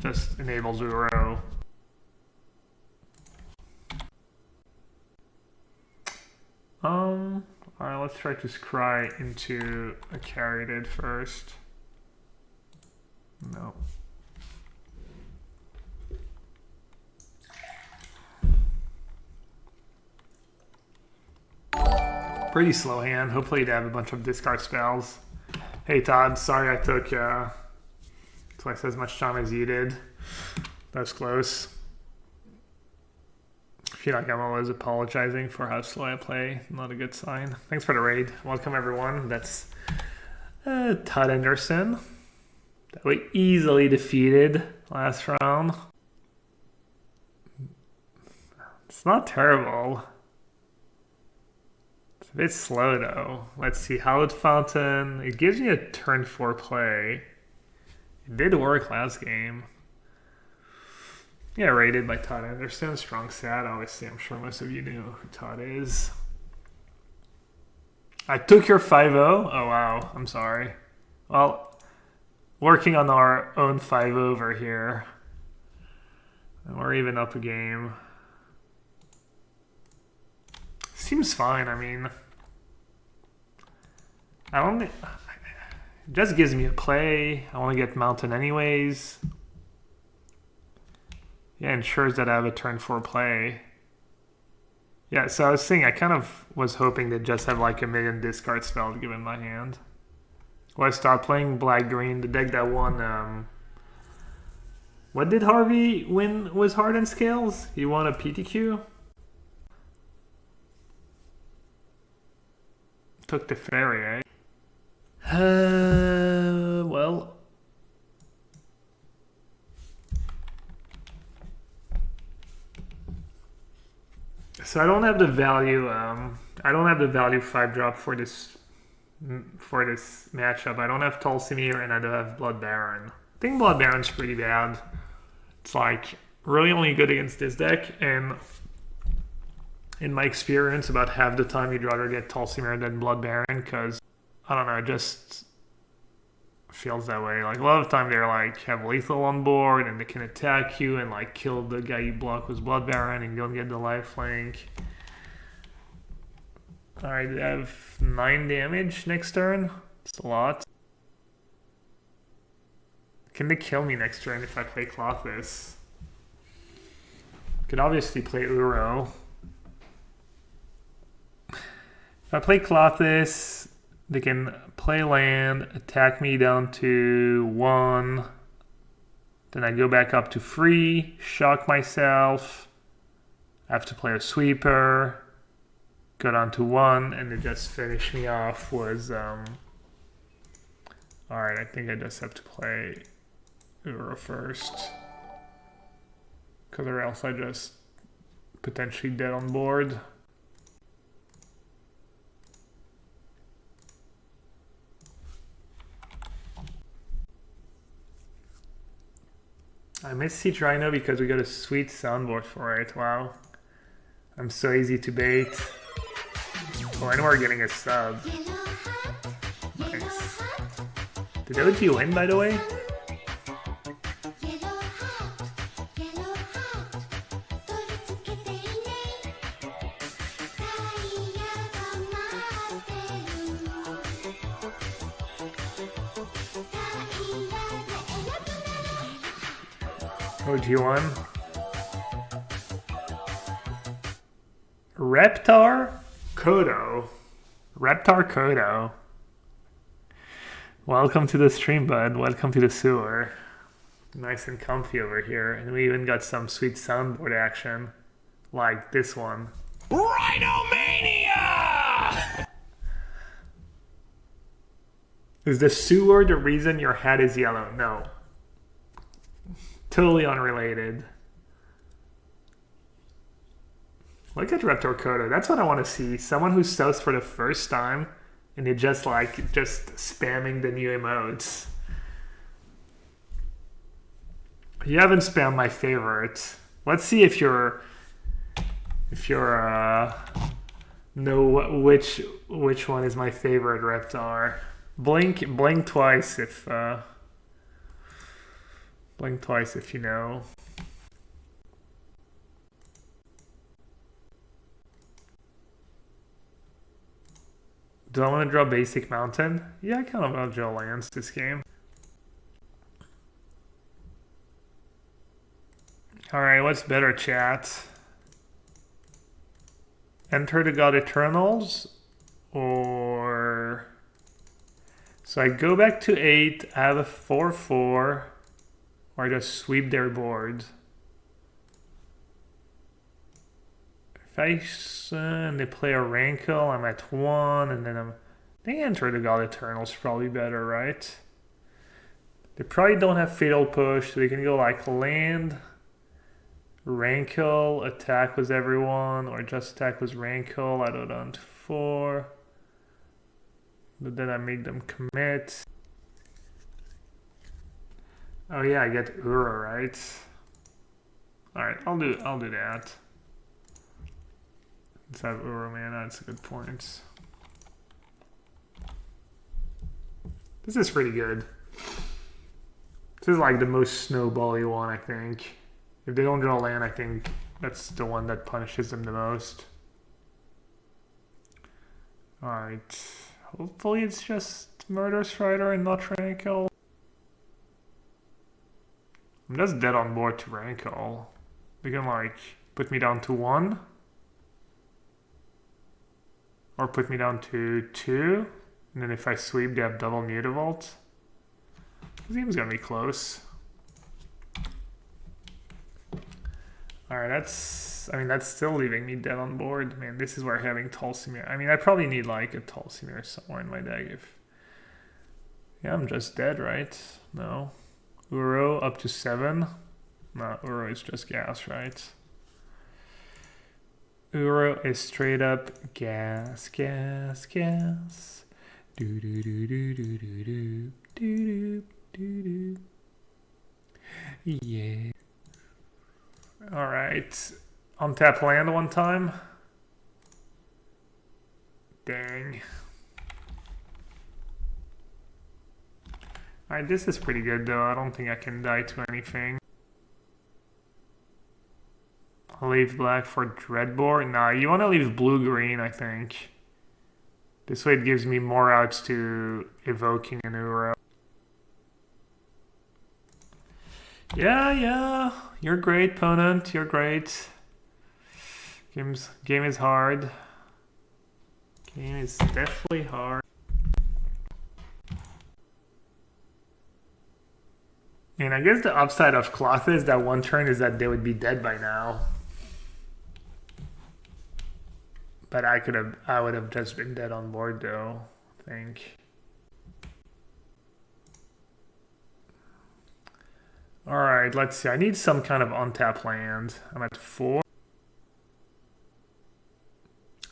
just enables Uro. Alright, let's try to scry into a Caryatid first. No. Pretty slow hand. Hopefully they have a bunch of discard spells. Hey Todd, sorry I took twice as much time as you did. That's close. I feel like I'm always apologizing for how slow I play. Not a good sign. Thanks for the raid. Welcome everyone. That's Todd Anderson. That we easily defeated last round. It's not terrible. It's a bit slow though. Let's see, Hallowed Fountain. It gives me a turn 4 play. It did work last game. Yeah, rated by Todd Anderson. Strong stat. Obviously, I'm sure most of you know who Todd is. I took your 5-0. Oh wow, I'm sorry. Well, working on our own 5 over here. And we're even up a game. Seems fine, I mean. I don't think... It just gives me a play. I want to get mountain anyways. Yeah, ensures that I have a turn 4 play. Yeah, so I was saying I kind of was hoping to just have like a million discard spells given my hand. Well, I stopped playing black-green, the deck that won... what did Harvey win was Hardened Scales? He won a PTQ? Took the fairy, eh? Well... So I don't have the value, I don't have the value 5-drop for this matchup. I don't have Tulsimir and I don't have Blood Baron. I think Blood Baron's pretty bad. It's like really only good against this deck, and in my experience, about half the time you'd rather get Tulsimir than Blood Baron, because I don't know, it just feels that way. Like a lot of the time they're like have lethal on board and they can attack you and like kill the guy you block with Blood Baron and you don't get the lifelink. Alright, I have 9 damage next turn. It's a lot. Can they kill me next turn if I play Clothless? Could obviously play Uro. If I play Clothless, they can play land, attack me down to 1. Then I go back up to 3, shock myself. I have to play a sweeper. Go down to 1, and they just finish me off was... Alright, I think I just have to play Uro first. Because or else I just potentially dead on board. I miss Siege Rhino because we got a sweet soundboard for it. Wow. I'm so easy to bait. Oh, I know we're getting a sub. Nice. Did OG win, by the way? OG1. Reptar Kodo. Reptar Kodo. Welcome to the stream, bud. Welcome to the sewer. Nice and comfy over here. And we even got some sweet soundboard action. Like this one. Rhinomania! Is the sewer the reason your hat is yellow? No. Totally unrelated. Look at Reptar Kodo. That's what I want to see. Someone who subs for the first time and they just spamming the new emotes. You haven't spammed my favorite. Let's see if you're know which one is my favorite Reptar. Blink twice if blink twice if you know. Do I want to draw basic mountain? Yeah, I kind of want to draw lands this game. Alright, what's better, chat? Enter the God Eternals? Or... So I go back to 8, I have a 4-4, or I just sweep their board. If they play a Rankle, I'm at 1, and then they enter the God Eternals probably better, right? They probably don't have Fatal Push, so they can go like land, Rankle, attack with everyone, or just attack with Rankle, I go down to 4. But then I make them commit. Oh yeah, I get Ura, right? Alright, I'll do that. Let's have Ura mana, that's a good point. This is pretty good. This is like the most snowbally one, I think. If they don't draw land, I think that's the one that punishes them the most. Alright. Hopefully it's just Murder Strider and not Rankle. I'm just dead on board to Rankle. They can like put me down to 1. Or put me down to 2. And then if I sweep, they have double Mutavault. This game's gonna be close. Alright, that's still leaving me dead on board. Man, this is where having Tulsimir. I mean, I probably need like a Tulsimir somewhere in my deck if... Yeah, I'm just dead, right? No. Uro up to 7. No, Uro is just gas, right? Uro is straight up gas, gas, gas. Do do do do do do do do do do. Yeah. All right. Untap land one time. Dang. All right, this is pretty good though. I don't think I can die to anything. I'll leave black for Dreadbore. Nah, you want to leave blue-green, I think. This way it gives me more outs to evoking an Uro. Yeah. You're great, opponent. You're great. Game is hard. Game is definitely hard. And I guess the upside of Cloth is that one turn is that they would be dead by now. But I would have just been dead on board though, I think. Alright, let's see. I need some kind of untap land. I'm at 4.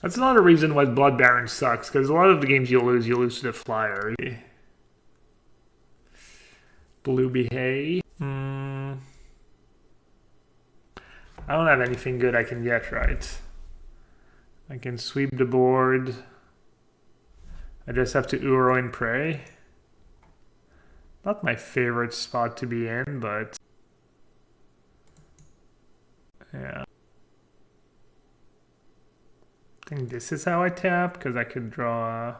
That's another reason why Blood Baron sucks, because a lot of the games you lose to the flyer. Blue Behave. I don't have anything good I can get, right? I can sweep the board. I just have to Uro and pray. Not my favorite spot to be in, but yeah. I think this is how I tap, because I could draw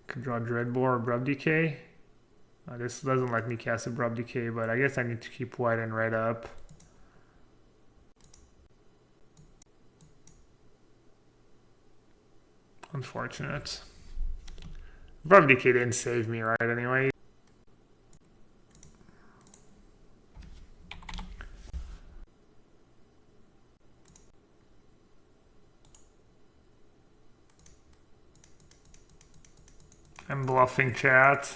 Dreadbore or Abrupt Decay. This doesn't let me cast Abrupt Decay, but I guess I need to keep white and red up. Unfortunate. Abrupt Decay didn't save me, right, anyway. I'm bluffing, chat.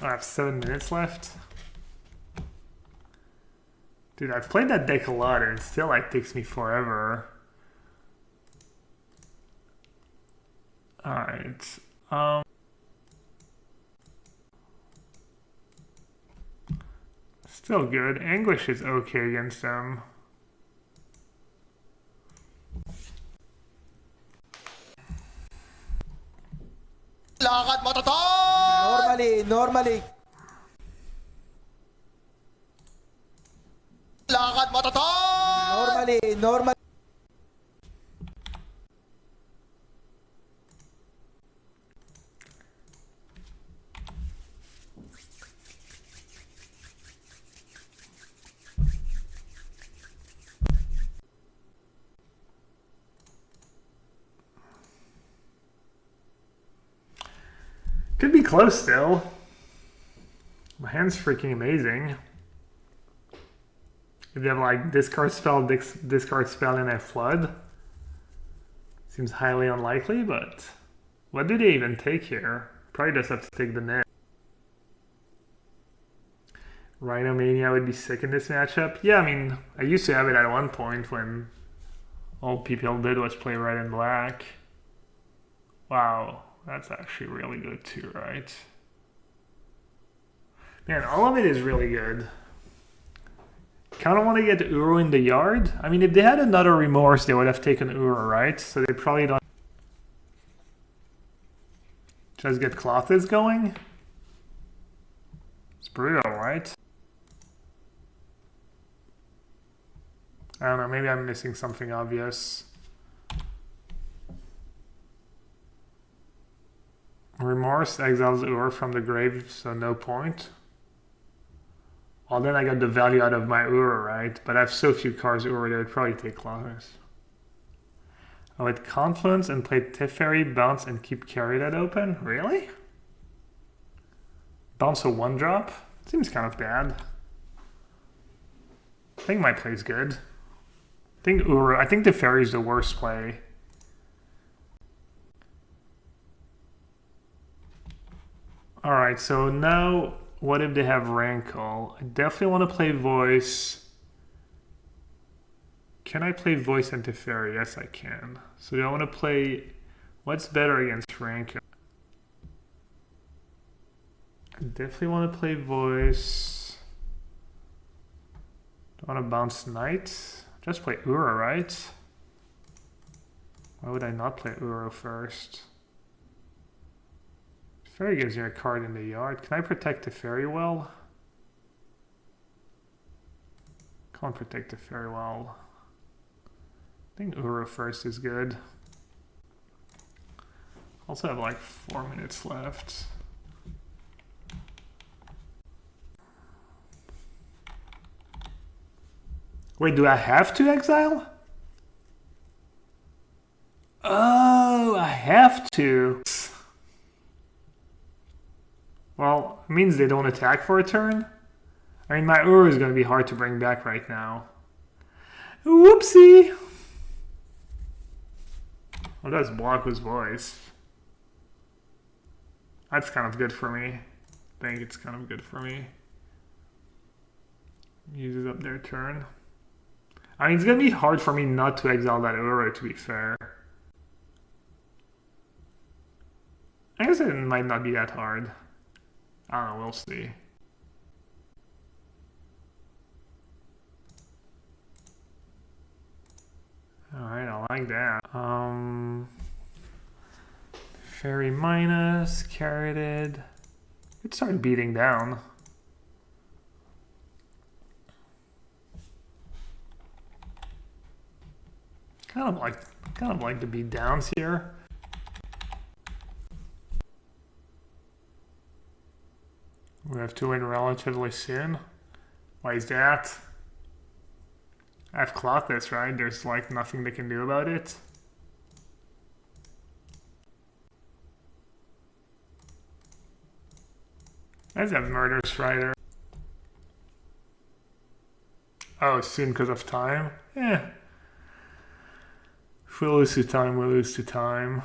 I have 7 minutes left. Dude, I've played that deck a lot and it still like takes me forever. Alright. Still good. Anguish is okay against them. Lakad mo to, Tol! Normally. Lakad mo to, Tol! Normally. Could be close still. My hand's freaking amazing. If you have like discard spell, and a flood. Seems highly unlikely, but what do they even take here? Probably just have to take the net. Rhinomania would be sick in this matchup. Yeah, I mean, I used to have it at one point when all people did was play red and black. Wow. That's actually really good too, right? Man, all of it is really good. Kind of want to get Uro in the yard. I mean, if they had another Remorse, they would have taken Uro, right? So they probably don't... Just get Clothes going? It's brutal, right? I don't know, maybe I'm missing something obvious. Remorse exiles Ur from the grave, so no point. Well, then I got the value out of my Ur, right? But I have so few cards Ur that would probably take longer. I would Confluence and play Teferi, bounce, and keep carry that open? Really? Bounce a 1-drop? Seems kind of bad. I think my play's good. I think Teferi is the worst play. Alright, so now what if they have Rankle? I definitely want to play Voice. Can I play Voice and Teferi? Yes, I can. So do I want to play... What's better against Rankle? I definitely want to play Voice. Do I want to bounce Knight? Just play Uro, right? Why would I not play Uro first? Teferi gives you a card in the yard. Can I protect Teferi well? Can't protect Teferi well. I think Uro first is good. Also have like 4 minutes left. Wait, do I have to exile? Oh, I have to. Well, it means they don't attack for a turn. I mean, my Ur is going to be hard to bring back right now. Whoopsie! Well, that's block with Voice. That's kind of good for me. I think it's kind of good for me. Uses up their turn. I mean, it's going to be hard for me not to exile that Uro, to be fair. I guess it might not be that hard. I don't know, we'll see. Alright, I like that. Fairy minus, carroted. It started beating down. Kind of like the beat downs here. We have to win relatively soon. Why is that? I have Clothless, right? There's like nothing they can do about it. I just have Murder Strider. Oh, soon because of time? Yeah. If we lose to time, we lose to time.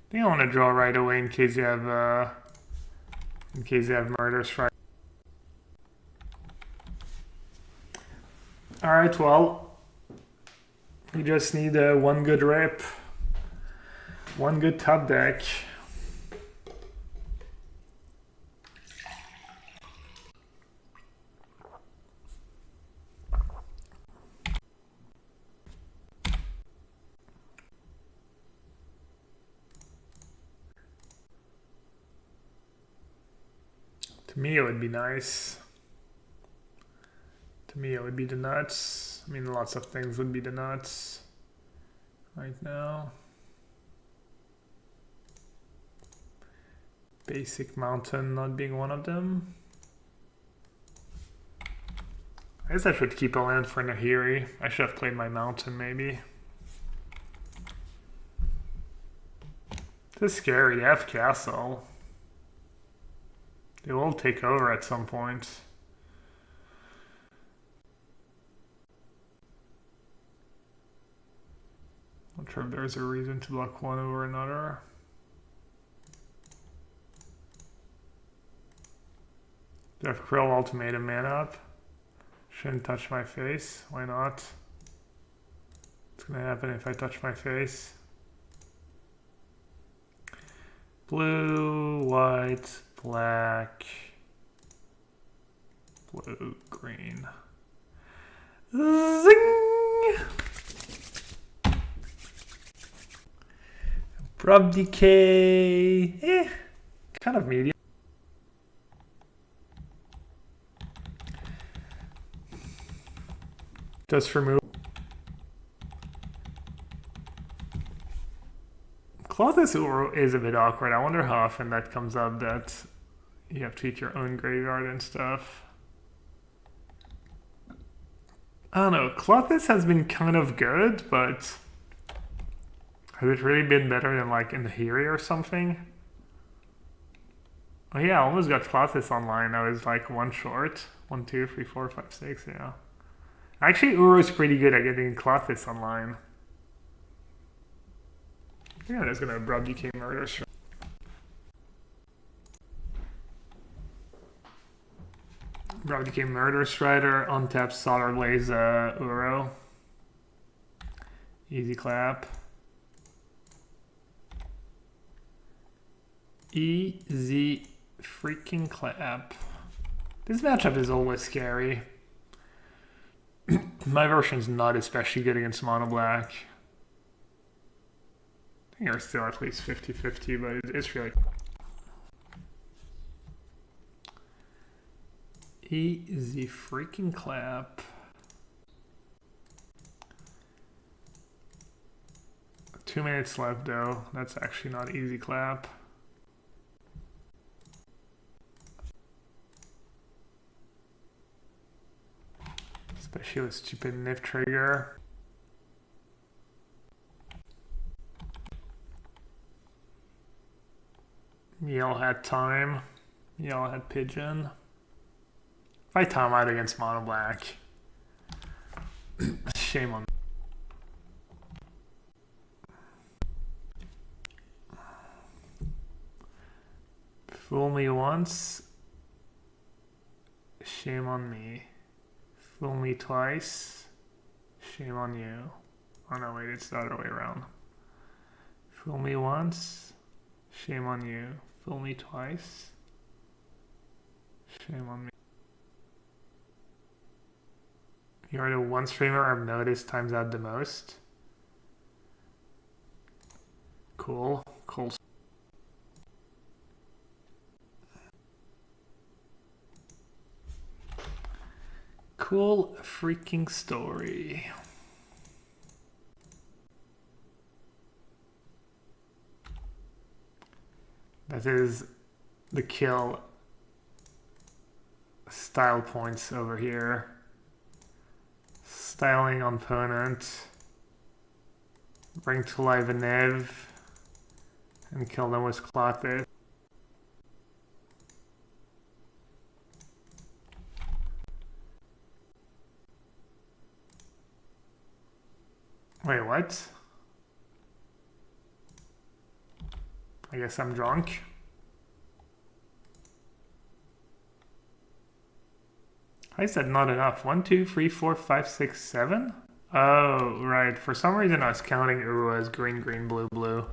I think I want to draw right away in case you have Murder Strike. Alright, well, we just need one good rip, one good top deck. To me, it would be nice. To me, it would be the nuts. I mean, lots of things would be the nuts right now. Basic Mountain not being one of them. I guess I should keep a land for Nahiri. I should have played my Mountain, maybe. This is scary. They have Castle. They will take over at some point. Not sure if there's a reason to block one over another. Do I have Krill Ultimatum man up? Shouldn't touch my face. Why not? What's gonna happen if I touch my face? Blue, white, black, blue, green. Zing! Prob decay. kind of medium. Just remove. Clothes Uru is a bit awkward. I wonder how often that comes up, that you have to eat your own graveyard and stuff. I don't know. Clothes has been kind of good, but has it really been better than like in the Hiri or something? Oh yeah, I almost got Clothes online. I was like one short. 1, 2, 3, 4, 5, 6, yeah. Actually, Uru's pretty good at getting Clothes online. Yeah, that's gonna Brad DK Murder Strider. Brad DK Murder Strider, untap Solar Blaze Uru. Easy clap. Easy freaking clap. This matchup is always scary. My version's not especially good against mono black. I think they're still at least 50-50, but it's really... Easy freaking clap. Two minutes left though. That's actually not easy clap. Especially with stupid Nif trigger. Yellowhat time. Yellowhat pigeon. If I time out against mono black, shame on me. Fool me once, shame on me. Fool me twice, shame on you. Oh no, wait, it's the other way around. Fool me once, shame on you. Fool me twice, shame on me. You're the one streamer I've noticed times out the most. Cool, cool. Cool freaking story. That is the kill style points over here. Styling on opponent. Bring to life a Nev. And kill them with Clothes. Wait, what? I guess I'm drunk. I said not enough. 1, 2, 3, 4, 5, 6, 7? Oh, right. For some reason I was counting Uru as green, green, blue, blue.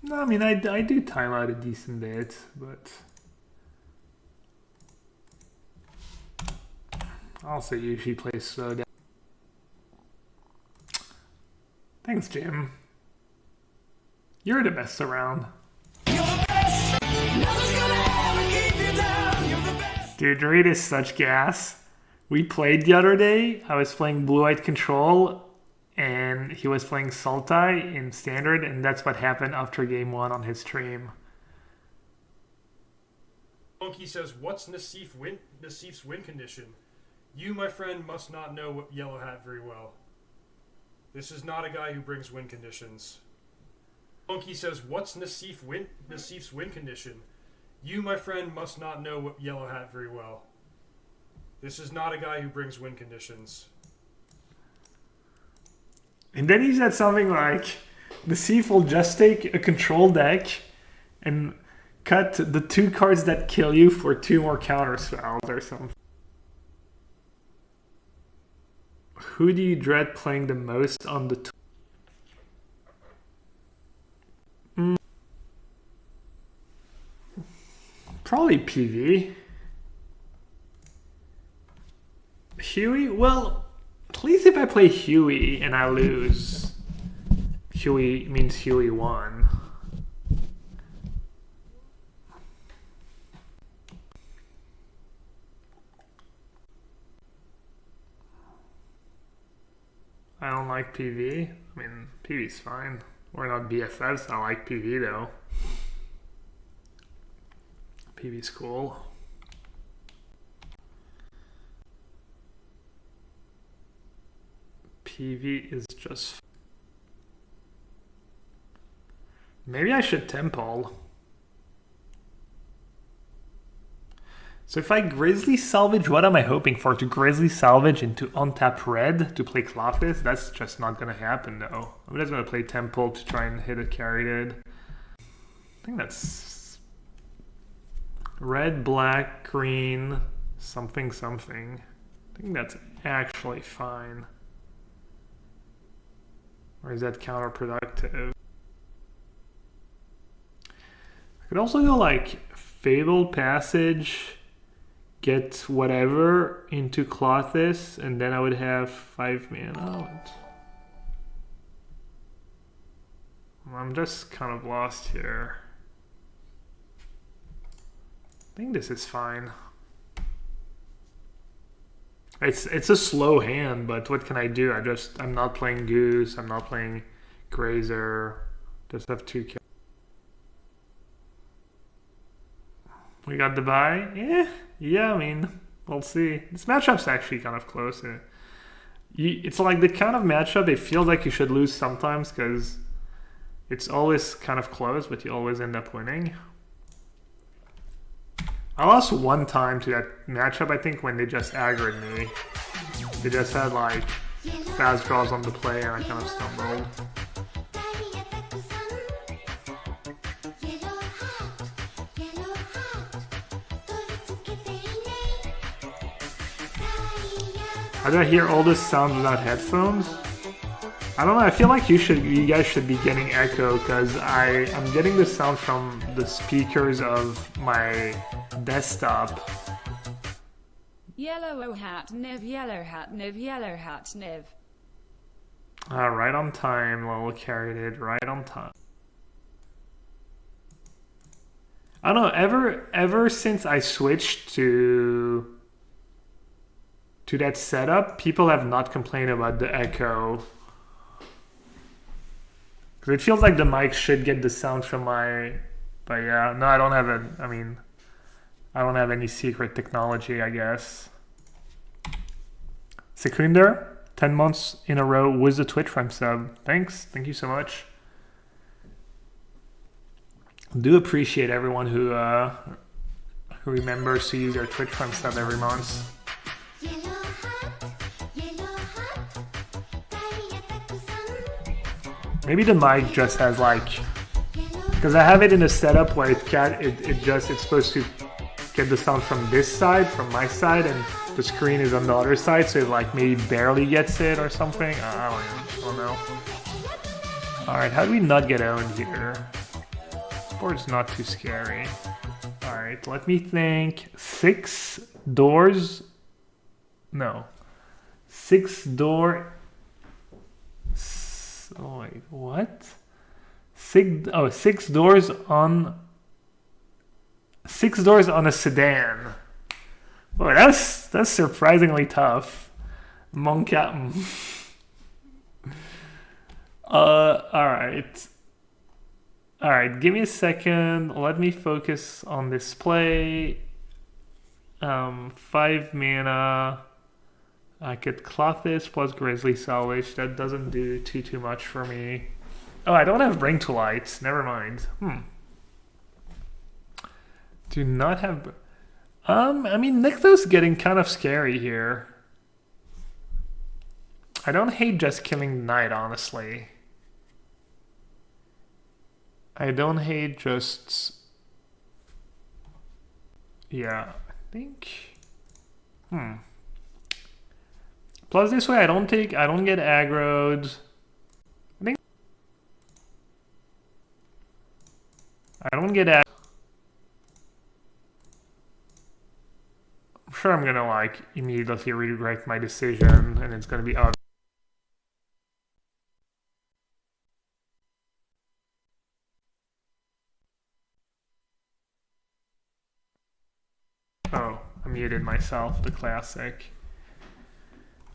No, I mean, I do time out a decent bit, but... I also usually play slow down. Thanks, Jim. You're the best around. You're the best. Nothing's gonna ever keep you down. You're the best. Dude, Raid is such gas. We played the other day. I was playing Blue-White Control, and he was playing Sultai in Standard, and that's what happened after game 1 on his stream. Monkey says, what's Nassif's win condition? You, my friend, must not know Yellowhat very well. This is not a guy who brings win conditions. Monkey says, what's Nassif's win condition? You, my friend, must not know Yellowhat very well. This is not a guy who brings win conditions. And then he said something like, Nassif will just take a control deck and cut the 2 cards that kill you for 2 more counter spells or something. Who do you dread playing the most on the Probably PV. Huey? Well, At least if I play Huey and I lose, Huey means Huey won. I don't like PV. I mean, PV's fine. We're not BFFs. I like PV though. PV's cool. PV is just... Maybe I should Temple. So if I Grizzly Salvage, what am I hoping for? To Grizzly Salvage into untap red to play Clothes? That's just not gonna happen though. I'm just gonna play Temple to try and hit a carried. I think that's red, black, green, something, something. I think that's actually fine. Or is that counterproductive? I could also go like Fabled Passage, get whatever into Clothes, and then I would have 5 mana. I'm just kind of lost here. I think this is fine. It's a slow hand, but what can I do? I'm not playing Goose, I'm not playing Grazer. Just have 2 kills. We got the bye. Yeah, I mean, we'll see. This matchup's actually kind of close. It's like the kind of matchup it feels like you should lose sometimes because it's always kind of close, but you always end up winning. I lost one time to that matchup, I think, when they just aggroed me. They just had like fast draws on the play and I kind of stumbled. How do I hear all this sound without headphones? I don't know, I feel like you guys should be getting echo because I'm getting the sound from the speakers of my desktop. Yellow hat, Niv, yellow hat, Niv, yellow hat, Niv. Right on time, Lol carried it, right on time. I don't know, ever since I switched to that setup, people have not complained about the echo. Because it feels like the mic should get the sound from my... But yeah, no, I don't have I don't have any secret technology, I guess. Secunder, 10 months in a row with the Twitch Prime sub. Thanks, thank you so much. Do appreciate everyone who remembers to use their Twitch Prime sub every month. Maybe the mic just has like, because I have it in a setup where it's supposed to get the sound from this side, from my side, and the screen is on the other side, so it like maybe barely gets it or something. I don't know. Alright, how do we not get owned here? This board's not too scary. Alright, let me think. 6 doors. No. 6 door. Oh wait, what? 6 doors on 6 doors on a sedan. Boy, that's surprisingly tough. Monk out. Alright. Alright, give me a second. Let me focus on this play. 5 mana. I could Clothes plus Grizzly Salvage. That doesn't do too much for me. Oh, I don't have Bring to Light. Never mind. Do not have... I mean, Nykthos's getting kind of scary here. I don't hate just killing Knight, honestly. I don't hate just... Yeah, I think... Plus this way I don't get aggroed. I don't get sure I'm gonna like immediately regret my decision, and it's gonna be obvious. Oh, I muted myself, the classic.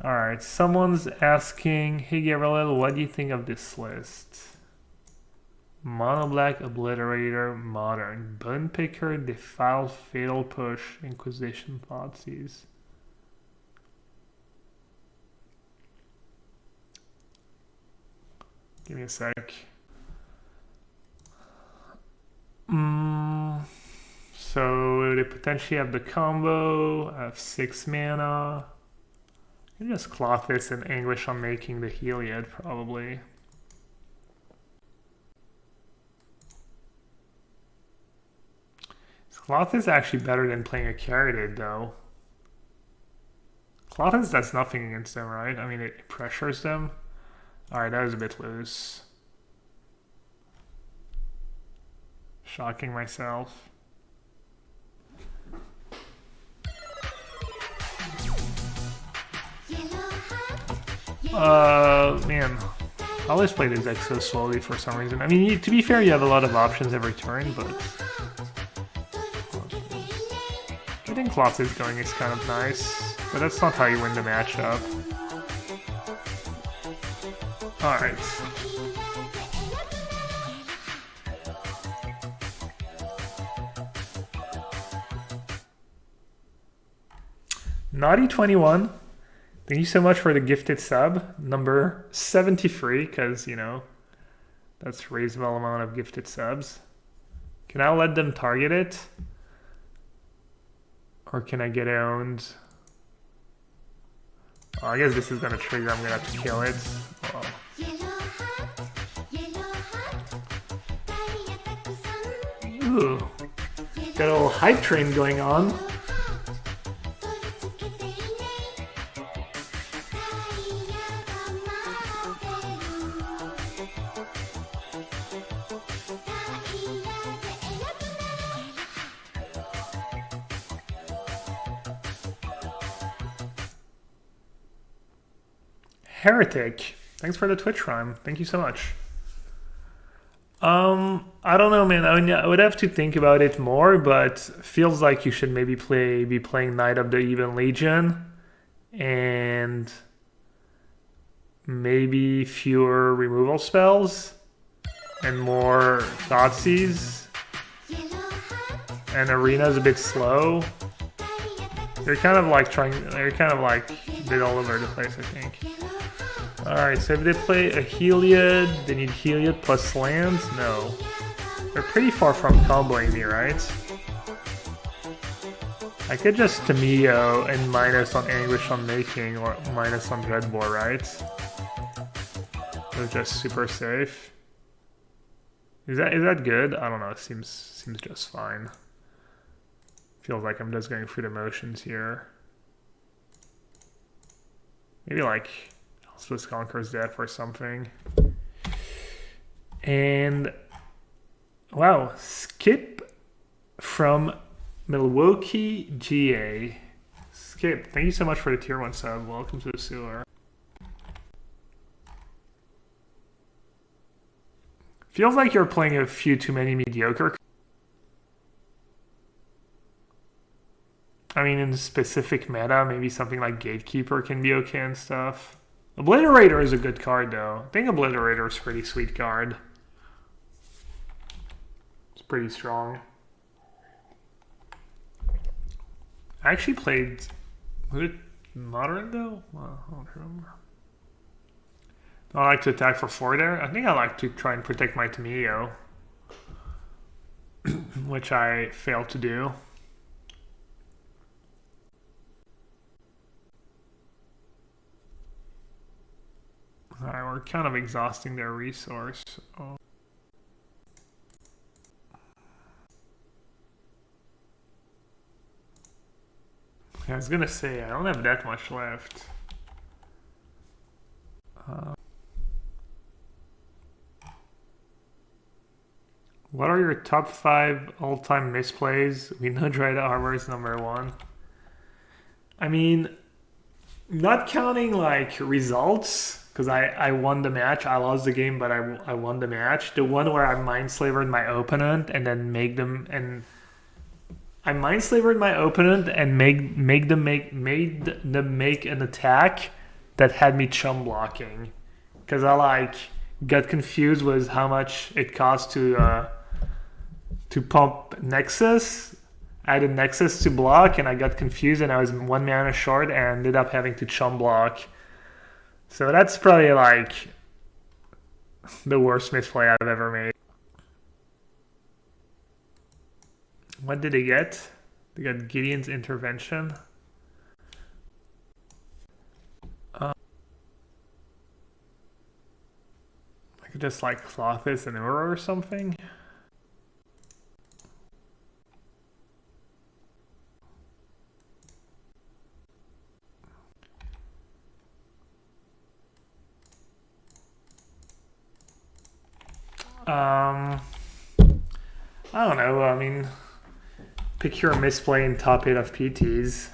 Alright, someone's asking, hey Gabriel, what do you think of this list? Mono Black, Obliterator, Modern, Bone Picker, Defiled, Fatal Push, Inquisition, Thoughtseize. Give me a sec. So they potentially have the combo. I have 6 mana. I can just cloth this and Anguish on making the Heliod, probably. Cloth is actually better than playing a Caryatid, though. Cloth does nothing against them, right? I mean, it pressures them. Alright, that was a bit loose. Shocking myself. Man. I always play this deck so slowly for some reason. I mean, to be fair, you have a lot of options every turn, but... getting Colossus going is kind of nice, but that's not how you win the matchup. Alright. Naughty21, thank you so much for the gifted sub, number 73, because, you know, that's a reasonable amount of gifted subs. Can I let them target it? Or can I get owned? Oh, I guess this is gonna trigger, I'm gonna have to kill it. Oh. Ooh. Got a little hype train going on. Heretic, thanks for the Twitch rhyme. Thank you so much. I don't know, man. I mean, I would have to think about it more, but feels like you should maybe be playing Knight of the Even Legion, and maybe fewer removal spells and more Thoughtseize. And Arena's a bit slow. You're kind of like a bit all over the place, I think. Alright, so if they play a Heliod, they need Heliod plus lands? No. They're pretty far from comboing me, right? I could just Tamio and minus on Anguish on Making or minus on Dreadbore, right? They're just super safe. Is that good? I don't know, it seems just fine. Feels like I'm just going through the motions here. Maybe like Swiss Conqueror's Death or something. And wow, Skip from Milwaukee, GA. Skip, thank you so much for the tier 1 sub. Welcome to the sewer. Feels like you're playing a few too many mediocre. I mean, in the specific meta, maybe something like Gatekeeper can be okay and stuff. Obliterator is a good card, though. I think Obliterator is a pretty sweet card. It's pretty strong. I actually played... Was it Modern, though? Well, I don't remember. Do I like to attack for 4 there? I think I like to try and protect my Tamio. Which I failed to do. Alright, we're kind of exhausting their resource. Oh. I was gonna say, I don't have that much left. What are your top 5 all-time misplays? We know Dread Armor is number 1. I mean, not counting like results, because I won the match. I lost the game, but I won the match. The one where I mind-slavered my opponent and then make them and I mind-slavered my opponent and made them make an attack that had me chum blocking, because I like got confused with how much it cost to pump Nexus. I had a Nexus to block and I got confused and I was 1 mana short and ended up having to chum block. So that's probably like the worst misplay I've ever made. What did they get? They got Gideon's Intervention. I could just like cloth this an Uro or something. I don't know. I mean, pick your misplay in top 8 of PTs.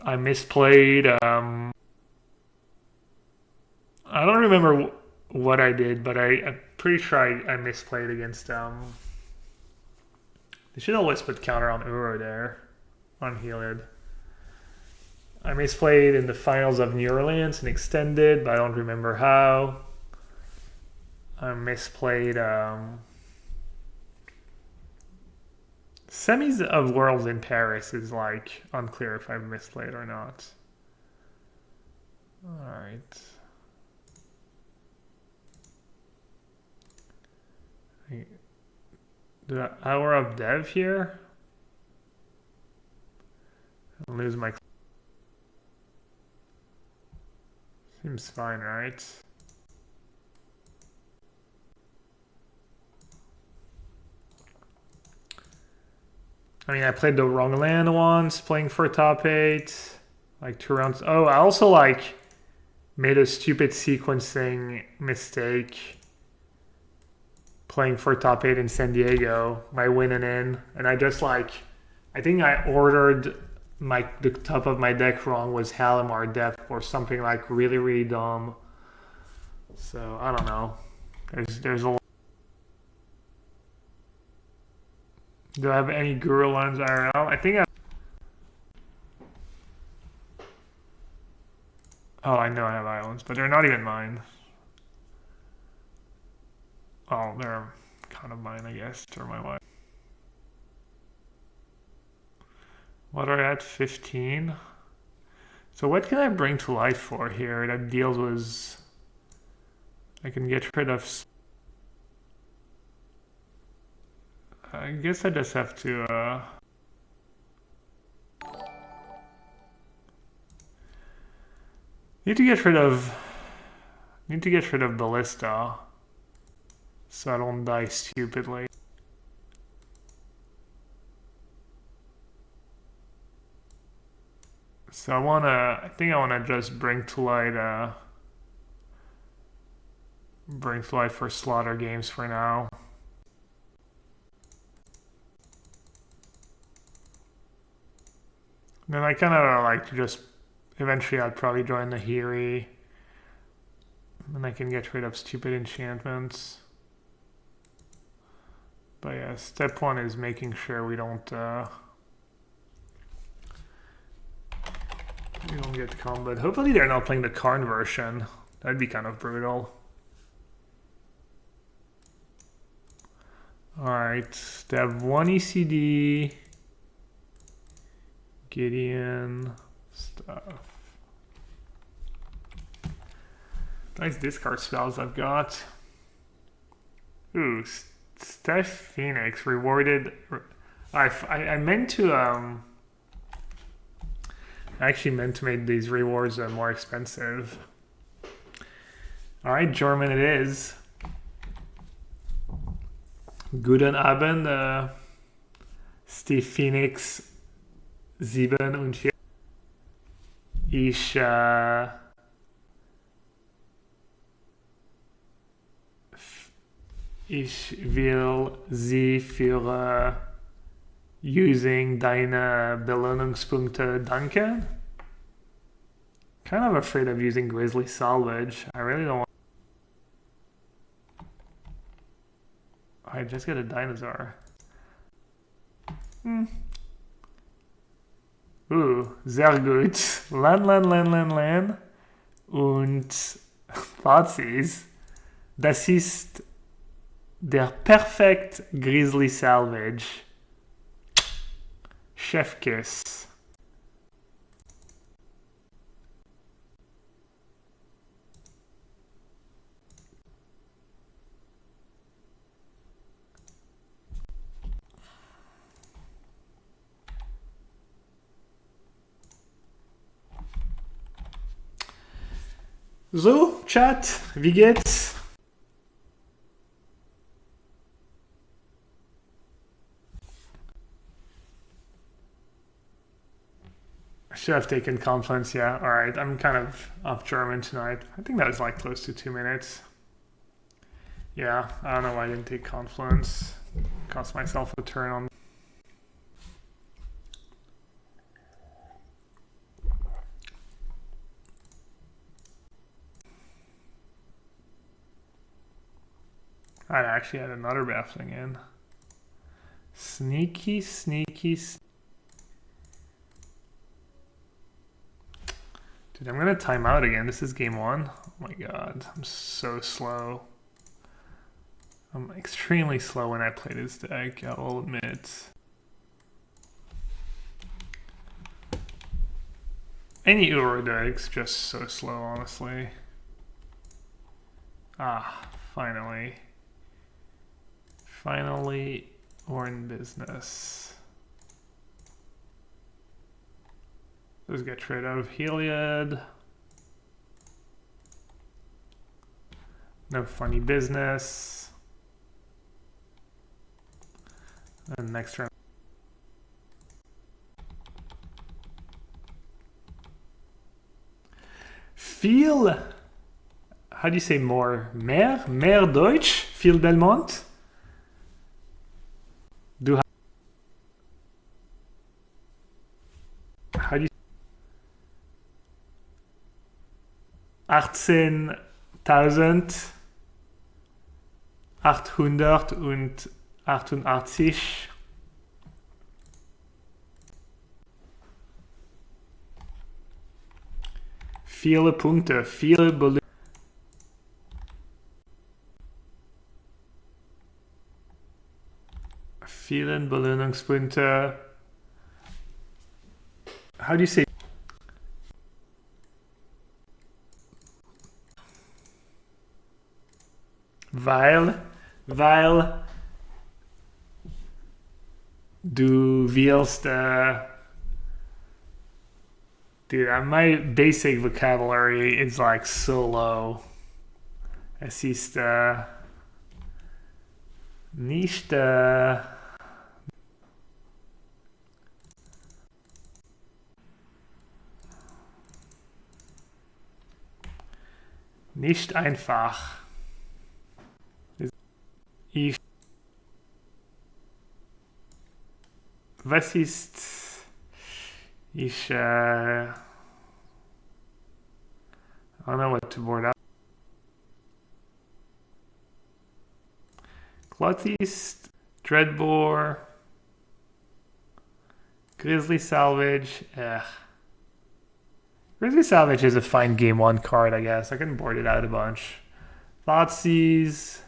I misplayed. I don't remember what I did, but I'm pretty sure I misplayed against. They should always put counter on Uro there, on Healed. I misplayed in the finals of New Orleans and extended, but I don't remember how. I misplayed semis of Worlds in Paris is like unclear if I've misplayed or not. Alright. The Hour of Dev here. I'll lose my... Seems fine, right? I mean, I played the wrong land once, playing for top 8. Like 2 rounds. Oh, I also like made a stupid sequencing mistake playing for top 8 in San Diego. My win and in. And I just like, I think I ordered the top of my deck wrong, was Halimar Depth or something like really, really dumb. So, I don't know. There's a lot. Do I have any Guru lines IRL? I think Oh, I know I have islands, but they're not even mine. Oh, they're kind of mine, I guess. They're my wife. What are at 15? So what can I bring to life for here that deals with... I can get rid of... I guess I just have to need to get rid of Ballista so I don't die stupidly. So I think I wanna just bring to light for slaughter games for now. Then I kind of like to just, eventually I'd probably join the Hiri. And I can get rid of stupid enchantments. But yeah, step 1 is making sure we don't get comboed. Hopefully they're not playing the Karn version. That'd be kind of brutal. Alright, they have 1 ECD. Gideon stuff. Nice discard spells I've got. Ooh, Steph Phoenix rewarded. I meant to I actually meant to make these rewards more expensive. All right, German it is. Guten Abend, Steve Phoenix. 47. Ich will Sie für using deine Belohnungspunkte danken. Kind of afraid of using Grizzly Salvage. I really don't want. I just get a dinosaur. Sehr gut. Lan. Und Fazis. Das ist der perfect Grizzly Salvage. Chefkiss. So, Chat, wie geht's? I should have taken Confluence, yeah. Alright, I'm kind of off German tonight. I think that was like close to 2 minutes. Yeah, I don't know why I didn't take Confluence. Cost myself a turn on. I actually had another baffling in. Sneaky. Dude, I'm gonna time out again. This is game 1. Oh my god, I'm so slow. I'm extremely slow when I play this deck, I will admit. Any Uro deck's just so slow, honestly. Finally. Finally, we're in business. Let's get rid of Heliod. No funny business. And next round. Viel. How do you say more? Mehr Deutsch? Viel Belmont? How do you 18.888. Viele Punkte, viele Belohnungen. Vielen Belohnungspunkte. How do you say? Weil du willst, dude, my basic vocabulary is like so low. Es ist nicht nicht einfach. Was ist I don't know what to board up. Clothist, Dreadbore, Grizzly Salvage. Grizzly Salvage is a fine game 1 card, I guess. I can board it out a bunch. Thoughtseize.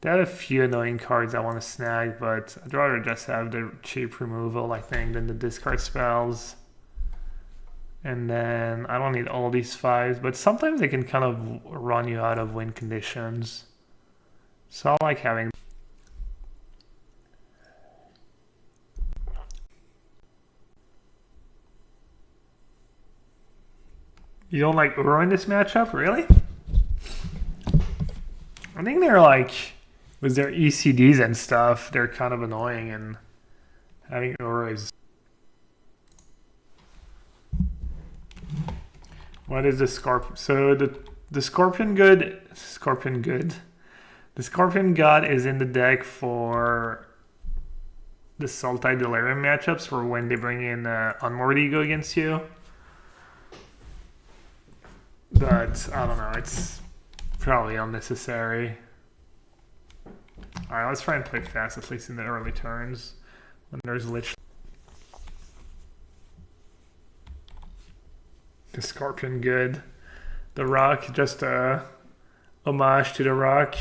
There are a few annoying cards I want to snag, but I'd rather just have the cheap removal, I think, than the discard spells. And then I don't need all these 5s, but sometimes they can kind of run you out of win conditions. So I like having. You don't like Uro in this matchup, really? I think they're like, with their ECDs and stuff, they're kind of annoying, and having Uro is. What is the Scorpion? So the Scorpion God is in the deck for the Sultai Delirium matchups for when they bring in Unmoored Ego against you. But I don't know, it's probably unnecessary. Alright, let's try and play fast, at least in the early turns. When there's literally the Scorpion, good. The Rock, just a homage to the Rock.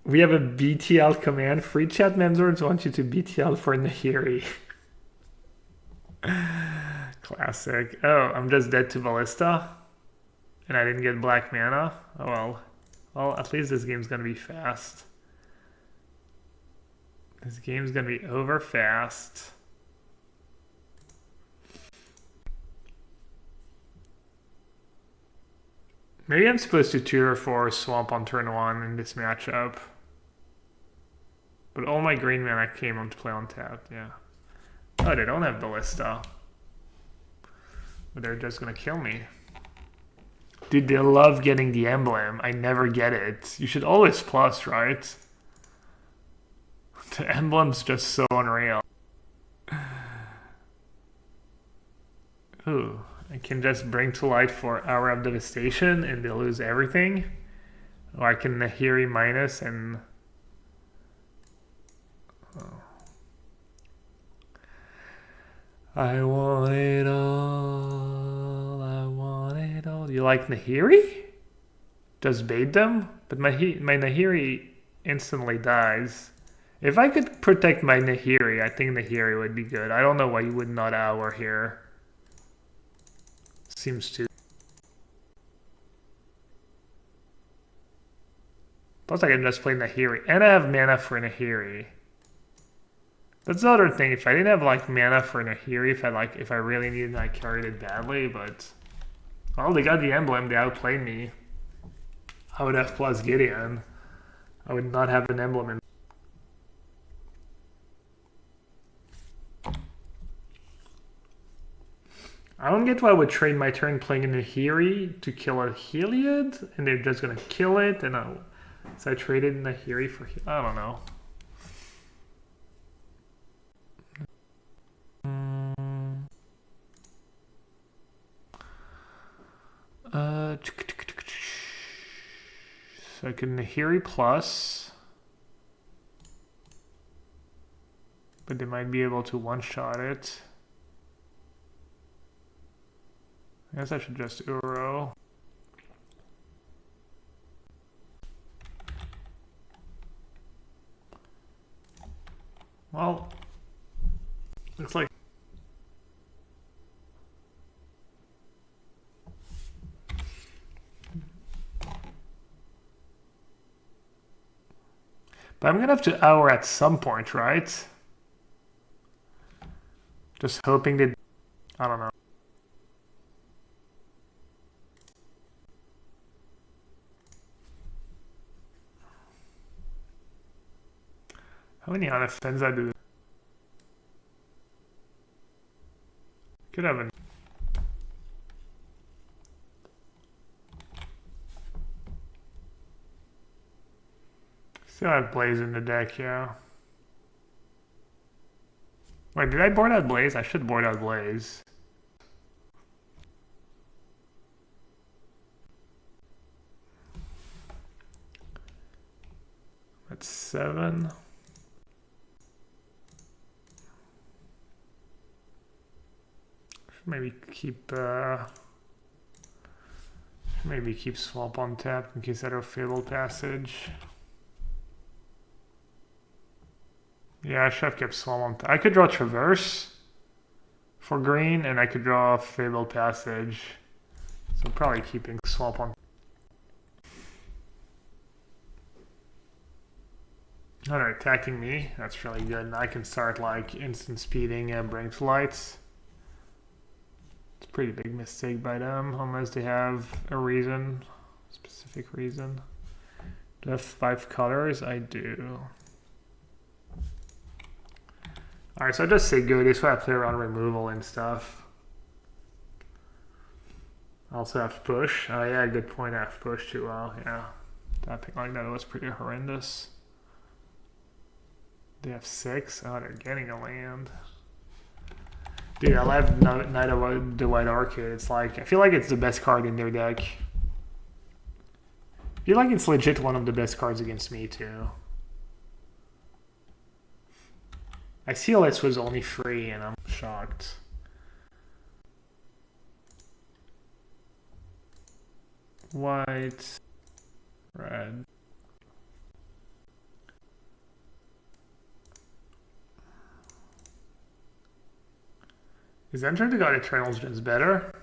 We have a BTL command. Free chat members want you to BTL for Nahiri. Classic. Oh, I'm just dead to Ballista. And I didn't get black mana. Oh well. Well, at least this game's gonna be fast. This game's gonna be over fast. Maybe I'm supposed to tutor for Swamp on turn 1 in this matchup. But all my green mana came on to play on tap, yeah. Oh, they don't have Ballista. But they're just gonna kill me. Dude, they love getting the emblem. I never get it. You should always plus, right? The emblem's just so unreal. Ooh, I can just bring to light for Hour of Devastation and they lose everything. Or I can Nahiri minus and... Oh. I want it all, I want it all. You like Nahiri? Just bait them? But my Nahiri instantly dies. If I could protect my Nahiri, I think Nahiri would be good. I don't know why you would not Hour here. Seems to. Plus I can just play Nahiri. And I have mana for Nahiri. That's the other thing. If I didn't have like mana for Nahiri, if I really needed, I carried it badly, but well, they got the emblem, they outplayed me. I would have plus Gideon. I would not have an emblem in. I don't get why I would trade my turn playing a Nahiri to kill a Heliod, and they're just gonna kill it, and so I traded Nahiri for, I don't know. So I can Nahiri plus, but they might be able to one-shot it. I guess I should just Uro. Well, looks like but I'm gonna have to Hour at some point, right? Just hoping that, I don't know. How many Anafinza do? Could have an. Still have Blaze in the deck, yeah. Wait, did I board out Blaze? I should board out Blaze. That's 7. Maybe keep Swamp on tap in case I have Fabled Passage. Yeah, I should have kept Swamp on tap. I could draw Traverse for green, and I could draw Fabled Passage. So probably keeping Swamp on. Oh, they're attacking me. That's really good. And I can start like instant speeding and bring to lights. It's a pretty big mistake by them, unless they have a reason, specific reason. Do I have 5 colors? I do. Alright, so I just say go. This way I play around removal and stuff. I also have push. Oh yeah, good point. I have push too. Well, yeah. Tapping like that was pretty horrendous. They have 6. Oh, they're getting a land. Dude, I love Knight of the White Orchid. It's like, I feel like it's the best card in their deck. I feel like it's legit one of the best cards against me too. I see this was only free and I'm shocked. White, red. Is Enter the God Eternals just better?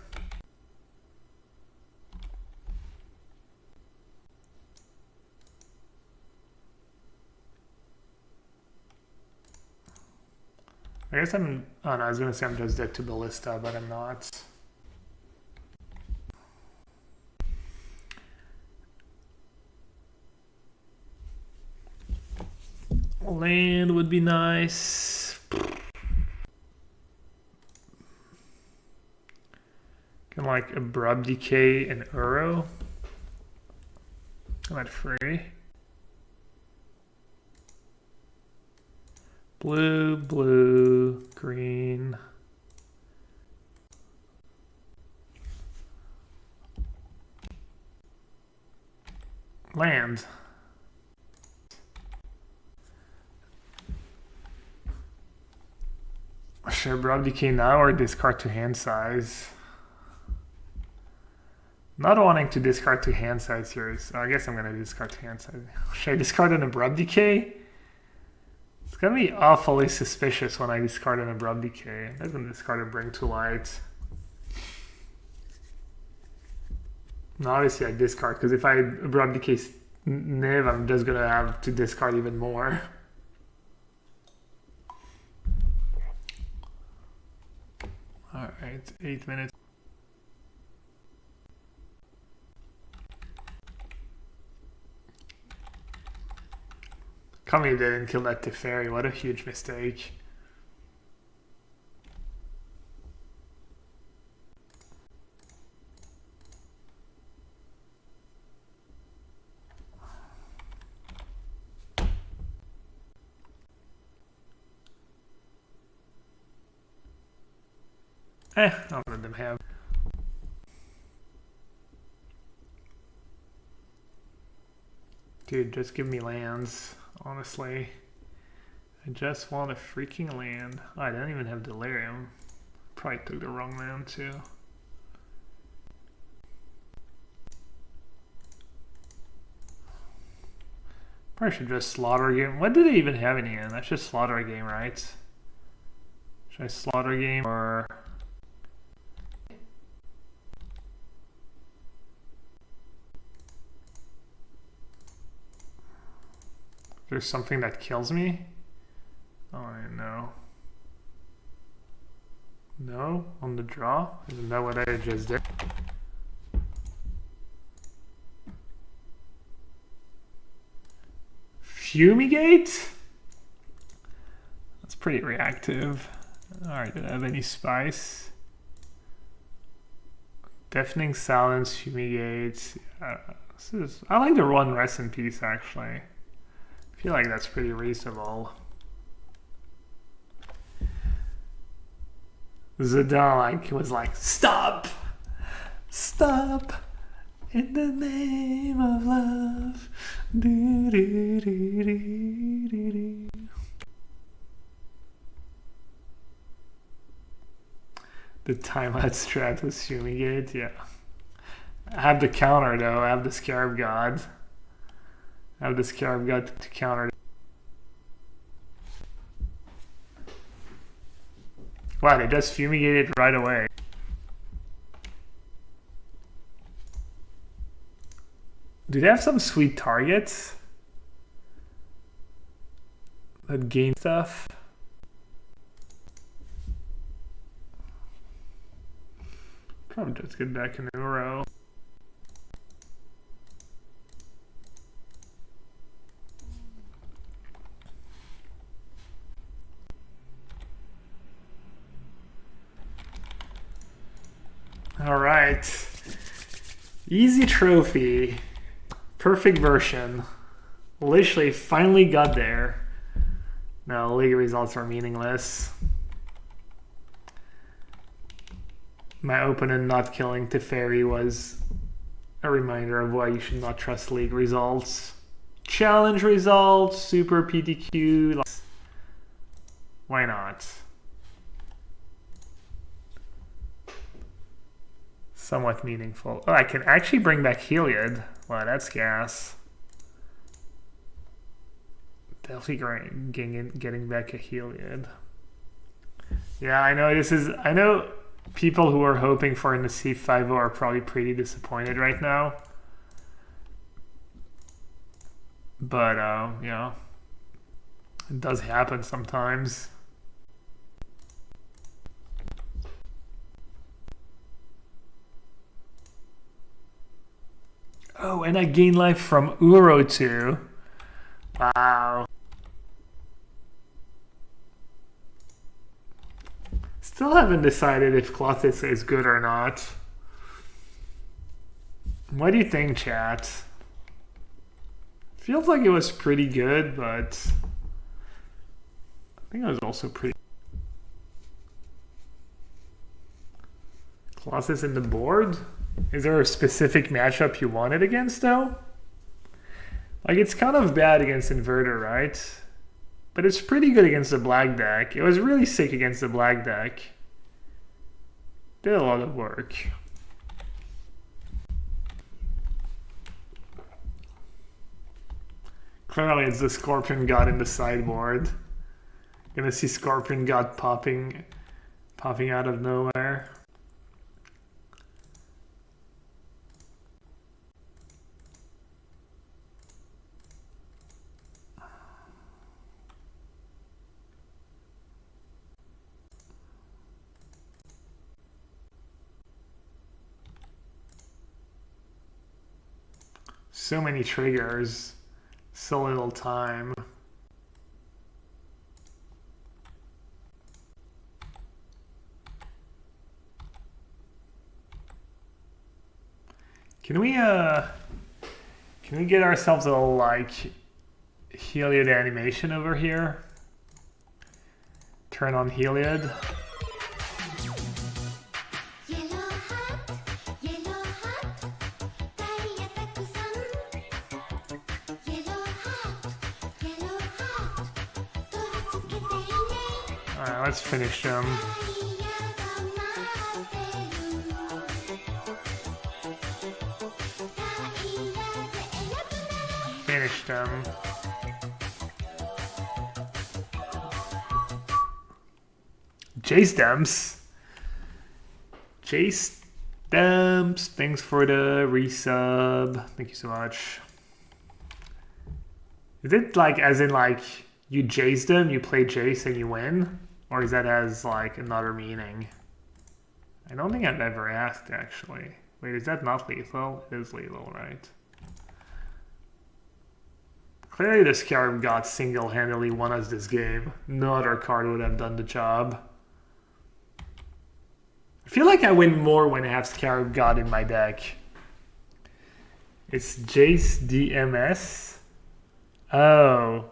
I guess I'm, oh no, I was gonna say I'm just dead to Ballista, but I'm not. Land would be nice. Can like Abrupt Decay and Uro. I'm at free. Blue, blue, green. Land. Should I Abrupt Decay now or discard to hand size? Not wanting to discard to hand size here, so I guess I'm gonna discard to hand size. Should I discard an Abrupt Decay? It's gonna be awfully suspicious when I discard an Abrupt Decay. I'm gonna discard a Bring to Light. No, obviously I discard, because if I Abrupt Decay Niv, I'm just gonna have to discard even more. Alright, 8 minutes. Kami didn't kill that Teferi, what a huge mistake. I'll let them have. Dude, just give me lands. Honestly, I just want a freaking land. Oh, I don't even have Delirium. Probably took the wrong land too. Probably should just Slaughter Game. What do they even have in here? That's just Slaughter Game, right? Should I Slaughter Game or... There's something that kills me? Oh, I know. No? On the draw? Isn't that what I just did? Fumigate? That's pretty reactive. Alright, did I have any spice? Deafening Silence, Fumigate. I like the one Rest in Peace, actually. I feel like that's pretty reasonable. Zidane was like, stop! Stop! In the name of love. Do, do, do, do, do, do. The timeout strat was Fumigate, yeah. I have the counter though, I have the Scarab God. I have the Scarab God to counter. Wow, they just fumigated right away. Do they have some sweet targets that gain stuff? Probably just get back in a row. All right, easy trophy, perfect version. Literally finally got there. No, league results are meaningless. My opponent not killing Teferi was a reminder of why you should not trust league results. Challenge results, super PTQ. Why not? Somewhat meaningful. Oh, I can actually bring back Heliod. Wow, that's gas. Definitely getting back a Heliod. Yeah, I know this is. I know people who are hoping for a Nassif 5-0 are probably pretty disappointed right now. But yeah, it does happen sometimes. Oh, and I gain life from Uro too. Wow. Still haven't decided if Clothis is good or not. What do you think, chat? Feels like it was pretty good, but I think it was also pretty. Colossus in the board? Is there a specific matchup you want it against, though? Like, it's kind of bad against Inverter, right? But it's pretty good against the black deck. It was really sick against the black deck. Did a lot of work. Clearly it's the Scorpion God in the sideboard. Gonna see Scorpion God popping out of nowhere. So many triggers, so little time. Can we get ourselves a little like Heliod animation over here? Turn on Heliod. Alright, let's finish them. Finish them. Jace Demps. Jace Demps. Thanks for the resub. Thank you so much. Is it like as in like you Jace them, you play Jace and you win? Or is that as like another meaning? I don't think I've ever asked actually. Wait, is that not lethal? It is lethal, right? Clearly the Scarab God single-handedly won us this game. No other card would have done the job. I feel like I win more when I have Scarab God in my deck. It's Jace DMS? Oh.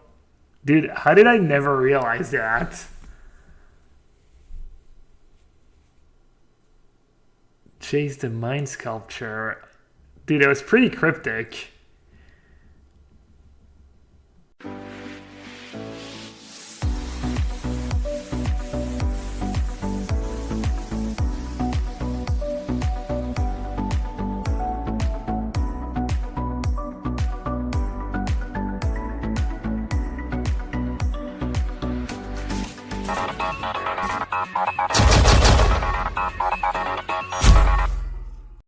Dude, how did I never realize that? Jace the Mind Sculpture. Dude, it was pretty cryptic.